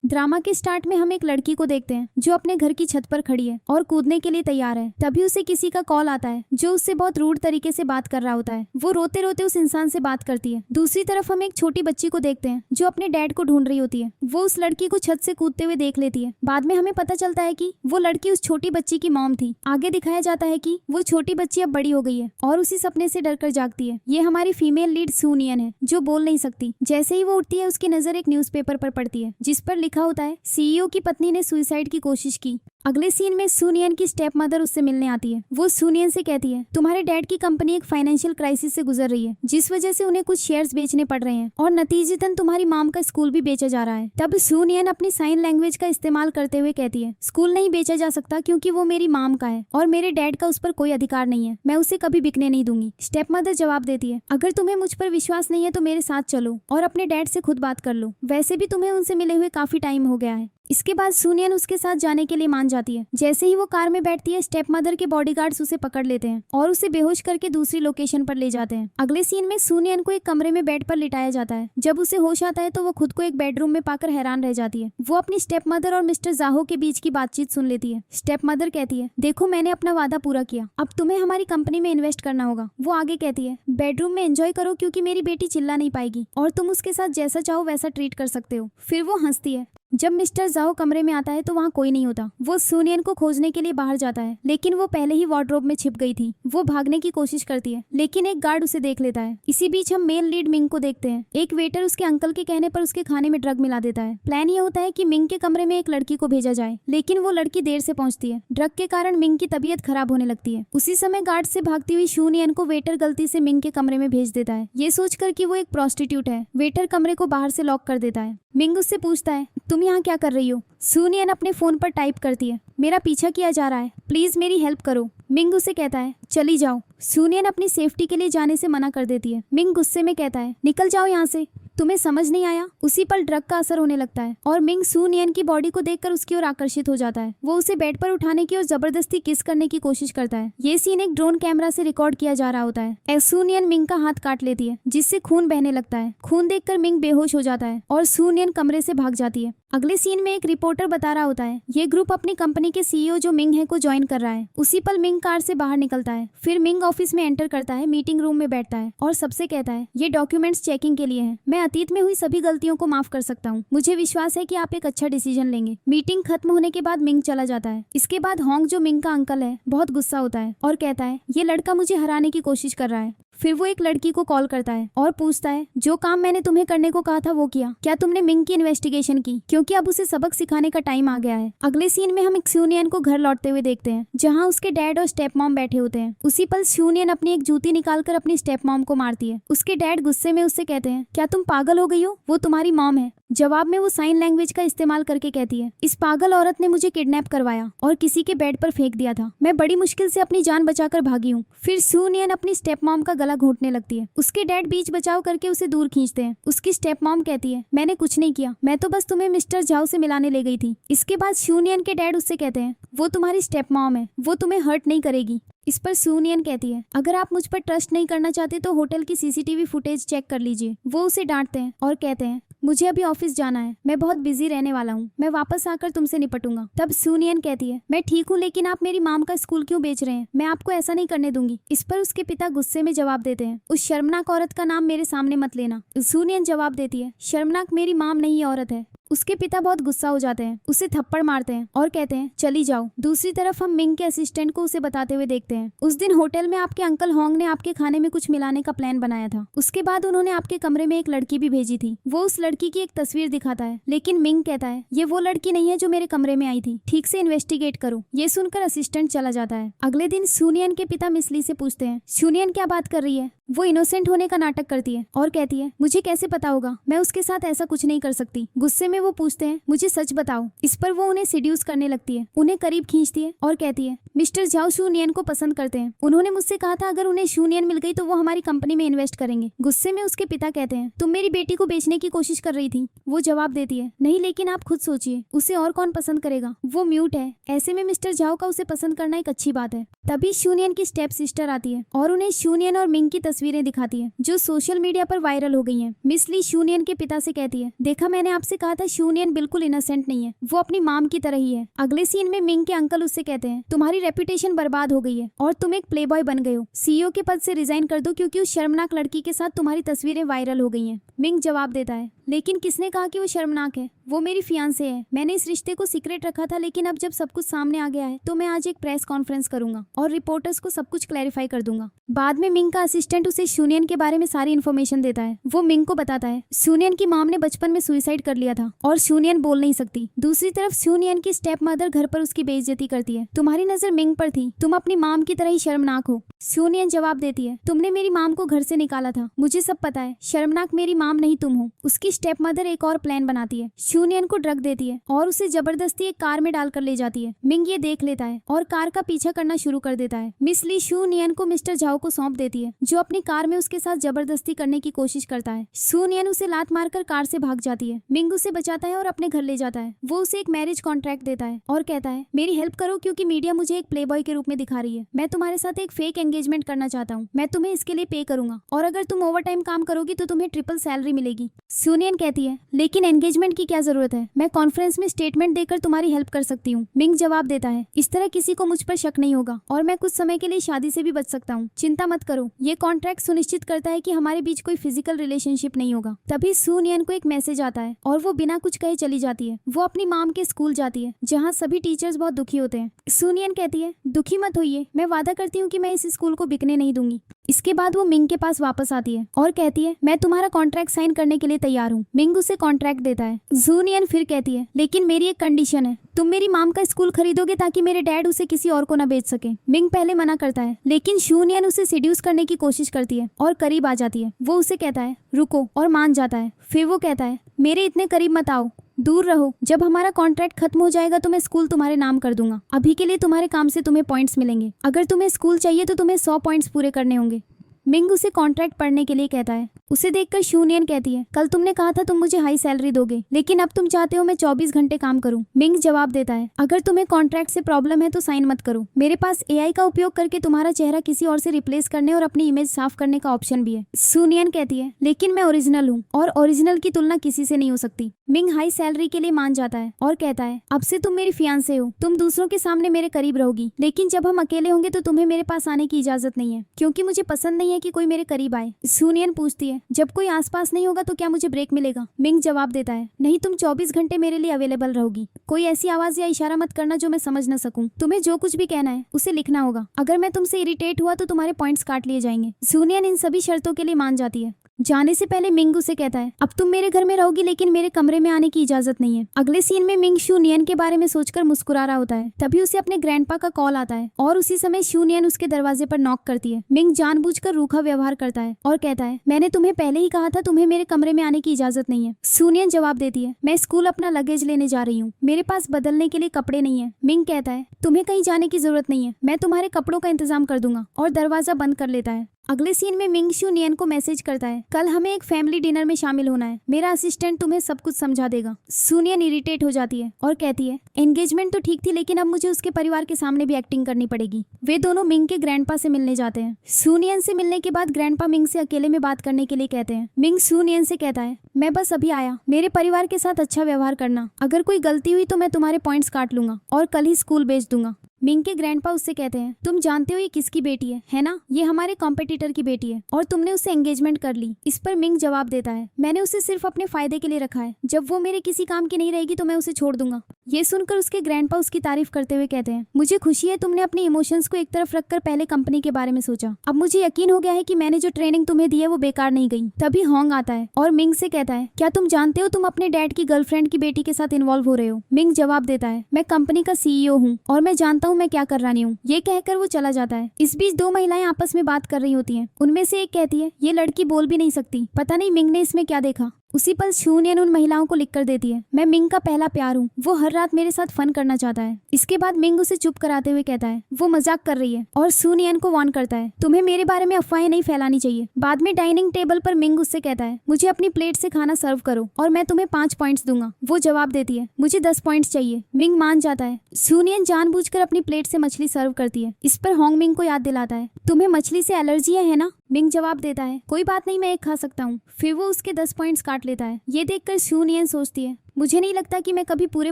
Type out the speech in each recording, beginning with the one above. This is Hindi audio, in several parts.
ड्रामा के स्टार्ट में हम एक लड़की को देखते हैं जो अपने घर की छत पर खड़ी है और कूदने के लिए तैयार है। तभी उसे किसी का कॉल आता है जो उससे बहुत रूड तरीके से बात कर रहा होता है। वो रोते रोते उस इंसान से बात करती है। दूसरी तरफ हम एक छोटी बच्ची को देखते हैं जो अपने डैड को ढूंढ रही होती है। वो उस लड़की को छत से कूदते हुए देख लेती है। बाद में हमें पता चलता है कि वो लड़की उस छोटी बच्ची की मॉम थी। आगे दिखाया जाता है कि वो छोटी बच्ची अब बड़ी हो गई है और उसी सपने से डरकर जागती है। ये हमारी फीमेल लीड सूनियन है जो बोल नहीं सकती। जैसे ही वो उठती है उसकी नजर एक न्यूज़पेपर पर पड़ती है जिस पर लिखा होता है सीईओ की पत्नी ने सुसाइड की कोशिश की। अगले सीन में सूनियन की स्टेप मदर उससे मिलने आती है। वो सूनियन से कहती है तुम्हारे डैड की कंपनी एक फाइनेंशियल क्राइसिस से गुजर रही है जिस वजह से उन्हें कुछ शेयर्स बेचने पड़ रहे हैं और नतीजतन तुम्हारी मॉम का स्कूल भी बेचा जा रहा है। तब सूनियन अपनी साइन लैंग्वेज का इस्तेमाल करते हुए कहती है स्कूल नहीं बेचा जा सकता क्योंकि वो मेरी मॉम का है और मेरे डैड का उस पर कोई अधिकार नहीं है। मैं उसे कभी बिकने नहीं दूंगी। स्टेप मदर जवाब देती है अगर तुम्हें मुझ पर विश्वास नहीं है तो मेरे साथ चलो और अपने डैड से खुद बात कर लो। वैसे भी तुम्हें उनसे मिले हुए काफी टाइम हो गया है। इसके बाद सूनियन उसके साथ जाने के लिए मान जाती है। जैसे ही वो कार में बैठती है स्टेप मदर के बॉडीगार्ड्स उसे पकड़ लेते हैं और उसे बेहोश करके दूसरी लोकेशन पर ले जाते हैं। अगले सीन में सूनियन को एक कमरे में बेड पर लिटाया जाता है। जब उसे होश आता है तो वो खुद को एक बेडरूम में पाकर हैरान रह जाती है। वो अपनी स्टेप मदर और मिस्टर जाहो के बीच की बातचीत सुन लेती है। स्टेप मदर कहती है देखो मैंने अपना वादा पूरा किया, अब तुम्हें हमारी कंपनी में इन्वेस्ट करना होगा। वो आगे कहती है बेडरूम में एंजॉय करो क्योंकि मेरी बेटी चिल्ला नहीं पाएगी और तुम उसके साथ जैसा चाहो वैसा ट्रीट कर सकते हो। फिर वो हंसती है। जब मिस्टर जाओ कमरे में आता है तो वहाँ कोई नहीं होता। वो सूनियन को खोजने के लिए बाहर जाता है लेकिन वो पहले ही वार्डरोब में छिप गई थी। वो भागने की कोशिश करती है लेकिन एक गार्ड उसे देख लेता है। इसी बीच हम मेल लीड मिंग को देखते हैं। एक वेटर उसके अंकल के कहने पर उसके खाने में ड्रग मिला देता है। प्लान ये होता है कि मिंग के कमरे में एक लड़की को भेजा जाए लेकिन वो लड़की देर से पहुंचती है। ड्रग के कारण मिंग की तबीयत खराब होने लगती है। उसी समय गार्ड से भागती हुई सूनियन को वेटर गलती से मिंग के कमरे में भेज देता है ये सोचकर कि वो एक प्रोस्टिट्यूट है। वेटर कमरे को बाहर से लॉक कर देता है। मिंग उससे पूछता है तुम यहाँ क्या कर रही हो। सूनियन अपने फोन पर टाइप करती है मेरा पीछा किया जा रहा है, प्लीज मेरी हेल्प करो। मिंग उसे कहता है चली जाओ। सूनियन अपनी सेफ्टी के लिए जाने से मना कर देती है। मिंग गुस्से में कहता है निकल जाओ यहाँ से, तुम्हें समझ नहीं आया। उसी पल ड्रग का असर होने लगता है और मिंग सूनियन की बॉडी को देखकर उसकी ओर आकर्षित हो जाता है। वो उसे बेड पर उठाने की और जबरदस्ती किस करने की कोशिश करता है। ये सीन एक ड्रोन कैमरा से रिकॉर्ड किया जा रहा होता है। सूनियन मिंग का हाथ काट लेती है जिससे खून बहने लगता है। खून देखकर मिंग बेहोश हो जाता है और सूनियन कमरे से भाग जाती है। अगले सीन में एक रिपोर्टर बता रहा होता है ये ग्रुप अपनी कंपनी के सीईओ जो मिंग है को ज्वाइन कर रहा है। उसी पल मिंग कार से बाहर निकलता है। फिर मिंग ऑफिस में एंटर करता है, मीटिंग रूम में बैठता है और सबसे कहता है ये डॉक्यूमेंट्स चेकिंग के लिए हैं। मैं अतीत में हुई सभी गलतियों को माफ कर सकता हूँ। मुझे विश्वास है कि आप एक अच्छा डिसीजन लेंगे। मीटिंग खत्म होने के बाद मिंग चला जाता है। इसके बाद होंग जो मिंग का अंकल है बहुत गुस्सा होता है और कहता है ये लड़का मुझे हराने की कोशिश कर रहा है। फिर वो एक लड़की को कॉल करता है और पूछता है जो काम मैंने तुम्हें करने को कहा था वो किया? क्या तुमने मिंग की इन्वेस्टिगेशन की? क्योंकि अब उसे सबक सिखाने का टाइम आ गया है। अगले सीन में हम एक सूनियन को घर लौटते हुए देखते हैं जहाँ उसके डैड और स्टेप मॉम बैठे होते हैं। उसी पल सूनियन अपनी एक जूती निकालकर अपनी स्टेप मॉम को मारती है। उसके डैड गुस्से में उससे कहते हैं क्या तुम पागल हो गई हो? वो तुम्हारी मॉम है। जवाब में वो साइन लैंग्वेज का इस्तेमाल करके कहती है इस पागल औरत ने मुझे किडनैप करवाया और किसी के बेड पर फेंक दिया था। मैं बड़ी मुश्किल से अपनी जान बचाकर भागी हूँ। फिर सूनियन अपनी स्टेप मॉम का गला घोंटने लगती है। उसके डैड बीच बचाव करके उसे दूर खींचते हैं। उसकी स्टेप मॉम कहती है मैंने कुछ नहीं किया, मैं तो बस तुम्हें मिस्टर झाओ से मिलाने ले गई थी। इसके बाद सूनियन के डैड उससे कहते हैं वो तुम्हारी स्टेप मॉम है, वो तुम्हें हर्ट नहीं करेगी। इस पर सूनियन कहती है अगर आप मुझ पर ट्रस्ट नहीं करना चाहते तो होटल की सीसीटीवी फुटेज चेक कर लीजिए। वो उसे डांटते हैं और कहते हैं मुझे अभी ऑफिस जाना है, मैं बहुत बिजी रहने वाला हूँ, मैं वापस आकर तुमसे निपटूंगा। तब सूनियन कहती है मैं ठीक हूँ लेकिन आप मेरी माम का स्कूल क्यों बेच रहे हैं? मैं आपको ऐसा नहीं करने दूंगी। इस पर उसके पिता गुस्से में जवाब देते हैं उस शर्मनाक औरत का नाम मेरे सामने मत लेना। सूनियन जवाब देती है शर्मनाक मेरी माम नहीं औरत है। उसके पिता बहुत गुस्सा हो जाते हैं, उसे थप्पड़ मारते हैं और कहते हैं चली जाओ। दूसरी तरफ हम मिंग के असिस्टेंट को उसे बताते हुए देखते हैं उस दिन होटल में आपके अंकल होंग ने आपके खाने में कुछ मिलाने का प्लान बनाया था। उसके बाद उन्होंने आपके कमरे में एक लड़की भी भेजी थी। वो उस लड़की की एक तस्वीर दिखाता है लेकिन मिंग कहता है ये वो लड़की नहीं है जो मेरे कमरे में आई थी, ठीक से इन्वेस्टिगेट करो। ये सुनकर असिस्टेंट चला जाता है। अगले दिन सूनियन के पिता मिस ली से पूछते हैं सूनियन क्या बात कर रही है? वो इनोसेंट होने का नाटक करती है और कहती है मुझे कैसे पता होगा, मैं उसके साथ ऐसा कुछ नहीं कर सकती। गुस्से में वो पूछते हैं मुझे सच बताओ। इस पर वो उन्हें सिड्यूस करने लगती है, उन्हें करीब खींचती है और कहती है मिस्टर झाओ सूनियन को पसंद करते हैं। उन्होंने मुझसे कहा था अगर उन्हें सूनियन मिल गई तो वो हमारी कंपनी में इन्वेस्ट करेंगे। गुस्से में उसके पिता कहते हैं तुम मेरी बेटी को बेचने की कोशिश कर रही थी। वो जवाब देती है नहीं, लेकिन आप खुद सोचिए उसे और कौन पसंद करेगा? वो म्यूट है। ऐसे में मिस्टर झाओ का उसे पसंद करना एक अच्छी बात है। तभी सूनियन की स्टेप सिस्टर आती है और उन्हें सूनियन और मिंग की तस्वीर तस्वीरें दिखाती है जो सोशल मीडिया पर वायरल हो गई हैं। मिस ली शूनियन के पिता से कहती है, देखा मैंने आपसे कहा था शूनियन बिल्कुल इनोसेंट नहीं है, वो अपनी माम की तरह ही है। अगले सीन में मिंग के अंकल उससे कहते हैं, तुम्हारी रेपुटेशन बर्बाद हो गई है और तुम एक प्लेबॉय बन गए हो, सीईओ के पद से रिजाइन कर दो क्योंकि उस शर्मनाक लड़की के साथ तुम्हारी तस्वीरें वायरल हो गई हैं। मिंग जवाब देता है, लेकिन किसने कहा कि वो शर्मनाक है, वो मेरी फियांसे है। मैंने इस रिश्ते को सीक्रेट रखा था, लेकिन अब जब सब कुछ सामने आ गया है तो मैं आज एक प्रेस कॉन्फ्रेंस करूंगा और रिपोर्टर्स को सब कुछ क्लैरिफाई कर दूंगा। बाद में मिंग का असिस्टेंट उसे शूनियन के बारे में सारी इन्फॉर्मेशन देता है। वो मिंग को बताता है शूनियन की मॉम ने बचपन में सुसाइड कर लिया था और शूनियन बोल नहीं सकती। दूसरी तरफ शूनियन की स्टेप मदर घर पर उसकी बेइज्जती करती है। तुम्हारी नजर मिंग पर थी, तुम अपनी मॉम की तरह ही शर्मनाक हो। शूनियन जवाब देती है, तुमने मेरी मॉम को घर से निकाला था, मुझे सब पता है, शर्मनाक मेरी मॉम नहीं तुम हो। उसकी स्टेप मदर एक और प्लान बनाती है, शूनियन को ड्रग देती है और उसे जबरदस्ती एक कार में डालकर ले जाती है। मिंग ये देख लेता है और कार का पीछा करना शुरू कर देता है। मिस ली शूनियन को मिस्टर झाओ को सौंप देती है जो अपनी कार में उसके साथ जबरदस्ती करने की कोशिश करता है। शूनियन उसे लात मारकर कार से भाग जाती है। मिंग उसे बचाता है और अपने घर ले जाता है। वो उसे एक मैरिज कॉन्ट्रैक्ट देता है और कहता है, मेरी हेल्प करो क्योंकि मीडिया मुझे एक प्लेबॉय के रूप में दिखा रही है। मैं तुम्हारे साथ एक फेक एंगेजमेंट करना चाहता हूँ, मैं तुम्हें इसके लिए पे करूंगा और अगर तुम ओवर टाइम काम करोगी तो तुम्हें ट्रिपल सैलरी मिलेगी। शूनियन कहती है, लेकिन एंगेजमेंट की क्या जरूरत है, मैं कॉन्फ्रेंस में स्टेटमेंट देकर तुम्हारी हेल्प कर सकती हूँ। मिंग जवाब देता है, इस तरह किसी को मुझ पर शक नहीं होगा और मैं कुछ समय के लिए शादी से भी बच सकता हूँ, चिंता मत करो। ये कॉन्ट्रैक्ट सुनिश्चित करता है कि हमारे बीच कोई फिजिकल रिलेशनशिप नहीं होगा। तभी शूनियन को एक मैसेज आता है और वो बिना कुछ कहे चली जाती है। वो अपनी मॉम के स्कूल जाती है जहाँ सभी टीचर्स बहुत दुखी होते हैं। शूनियन कहती है, दुखी मत होइए, मैं वादा करती हूँ कि मैं इस स्कूल को बिकने नहीं दूंगी। इसके बाद वो मिंग के पास वापस आती है और कहती है, मैं तुम्हारा कॉन्ट्रैक्ट साइन करने के लिए तैयार हूँ। मिंग उसे कॉन्ट्रैक्ट देता है। शूनियन फिर कहती है, लेकिन मेरी एक कंडीशन है, तुम मेरी माम का स्कूल खरीदोगे ताकि मेरे डैड उसे किसी और को न बेच सके। मिंग पहले मना करता है, लेकिन शूनियन उसे सिड्यूस करने की कोशिश करती है और करीब आ जाती है। वो उसे कहता है, रुको, और मान जाता है। फिर वो कहता है, मेरे इतने करीब मत आओ, दूर रहो, जब हमारा कॉन्ट्रैक्ट खत्म हो जाएगा तो मैं स्कूल तुम्हारे नाम कर दूंगा। अभी के लिए तुम्हारे काम से तुम्हें पॉइंट्स मिलेंगे, अगर तुम्हें स्कूल चाहिए तो तुम्हें 100 पॉइंट्स पूरे करने होंगे। मिंग उसे कॉन्ट्रैक्ट पढ़ने के लिए कहता है। उसे देखकर शूनियन कहती है, कल तुमने कहा था तुम मुझे हाई सैलरी दोगे, लेकिन अब तुम चाहते हो मैं 24 घंटे काम करूं। मिंग जवाब देता है, अगर तुम्हें कॉन्ट्रैक्ट से प्रॉब्लम है तो साइन मत करो। मेरे पास एआई का उपयोग करके तुम्हारा चेहरा किसी और से रिप्लेस करने और अपनी इमेज साफ करने का ऑप्शन भी है। शूनियन कहती है, लेकिन मैं ओरिजिनल हूँ और ओरिजिनल की तुलना किसी से नहीं हो सकती। मिंग हाई सैलरी के लिए मान जाता है और कहता है, अब से तुम मेरी फियांसे हो, तुम दूसरों के सामने मेरे करीब रहोगी, लेकिन जब हम अकेले होंगे तो तुम्हें मेरे पास आने की इजाजत नहीं है, क्योंकि मुझे पसंद नहीं है कि कोई मेरे करीब आए। शूनियन पूछती है, जब कोई आसपास नहीं होगा तो क्या मुझे ब्रेक मिलेगा? मिंग जवाब देता है, नहीं, तुम 24 घंटे मेरे लिए अवेलेबल रहोगी। कोई ऐसी आवाज या इशारा मत करना जो मैं समझ न सकूं। तुम्हें जो कुछ भी कहना है उसे लिखना होगा। अगर मैं तुमसे इरिटेट हुआ तो तुम्हारे पॉइंट्स काट लिए जाएंगे। शूनियन इन सभी शर्तों के लिए मान जाती है। जाने से पहले मिंग उसे कहता है, अब तुम मेरे घर में रहोगी लेकिन मेरे कमरे में आने की इजाजत नहीं है। अगले सीन में मिंग शूनियन के बारे में सोचकर मुस्कुरा रहा होता है। तभी उसे अपने ग्रैंडपा का कॉल आता है और उसी समय शूनियन उसके दरवाजे पर नॉक करती है। मिंग जानबूझकर रूखा व्यवहार करता है और कहता है, मैंने तुम्हें पहले ही कहा था तुम्हें मेरे कमरे में आने की इजाजत नहीं है। शूनियन जवाब देती है, मैं स्कूल अपना लगेज लेने जा रही हूँ, मेरे पास बदलने के लिए कपड़े नहीं है। मिंग कहता है, तुम्हें कहीं जाने की जरूरत नहीं है, मैं तुम्हारे कपड़ों का इंतजाम कर दूंगा, और दरवाजा बंद कर लेता है। अगले सीन में मिंग शूनियन को मैसेज करता है, कल हमें एक फैमिली डिनर में शामिल होना है, मेरा असिस्टेंट तुम्हें सब कुछ समझा देगा। शूनियन इरिटेट हो जाती है और कहती है, एंगेजमेंट तो ठीक थी लेकिन अब मुझे उसके परिवार के सामने भी एक्टिंग करनी पड़ेगी। वे दोनों मिंग के ग्रैंडपा से मिलने जाते हैं। शूनियन से मिलने के बाद ग्रैंडपा मिंग से अकेले में बात करने के लिए कहते हैं। मिंग शूनियन से कहता है, मैं बस अभी आया, मेरे परिवार के साथ अच्छा व्यवहार करना, अगर कोई गलती हुई तो मैं तुम्हारे पॉइंट्स काट लूंगा और कल ही स्कूल भेज दूंगा। मिंग के ग्रैंडपा उससे कहते हैं, तुम जानते हो ये किसकी बेटी है ना? ये हमारे कॉम्पिटिटर की बेटी है और तुमने उससे एंगेजमेंट कर ली। इस पर मिंग जवाब देता है, मैंने उसे सिर्फ अपने फायदे के लिए रखा है, जब वो मेरे किसी काम की नहीं रहेगी तो मैं उसे छोड़ दूंगा। ये सुनकर उसके ग्रैंडपा उसकी तारीफ करते हुए कहते हैं, मुझे खुशी है तुमने अपने इमोशंस को एक तरफ रखकर पहले कंपनी के बारे में सोचा। अब मुझे यकीन हो गया है कि मैंने जो ट्रेनिंग तुम्हें दी है वो बेकार नहीं गई। तभी होंग आता है और मिंग से कहता है, क्या तुम जानते हो तुम अपने डैड की गर्लफ्रेंड की बेटी के साथ इन्वॉल्व हो रहे हो? मिंग जवाब देता है, मैं कंपनी का सीईओ हूँ और मैं जानता हूँ मैं क्या कर रहा हूँ। ये कहकर वो चला जाता है। इस बीच दो महिलाएं आपस में बात कर रही होती हैं। उनमें से एक कहती है, ये लड़की बोल भी नहीं सकती, पता नहीं मिंग ने इसमें क्या देखा। उसी पल शूनियन उन महिलाओं को लिख कर देती है, मैं मिंग का पहला प्यार हूँ, वो हर रात मेरे साथ फन करना चाहता है। इसके बाद मिंग उसे चुप कराते हुए कहता है, वो मजाक कर रही है, और शूनियन को वार्न करता है, तुम्हें मेरे बारे में अफवाहें नहीं फैलानी चाहिए। बाद में डाइनिंग टेबल पर मिंग उससे कहता है, मुझे अपनी प्लेट से खाना सर्व करो और मैं तुम्हें 5 पॉइंट्स दूंगा। वो जवाब देती है, मुझे 10 पॉइंट्स चाहिए। मिंग मान जाता है। शूनियन जानबूझकर अपनी प्लेट से मछली सर्व करती है। इस पर होंग मिंग को याद दिलाता है, तुम्हें मछली से एलर्जी है ना? मिंग जवाब देता है, कोई बात नहीं, मैं एक खा सकता हूँ। फिर वो उसके 10 पॉइंट्स काट लेता है। ये देखकर सूनियन सोचती है, मुझे नहीं लगता कि मैं कभी पूरे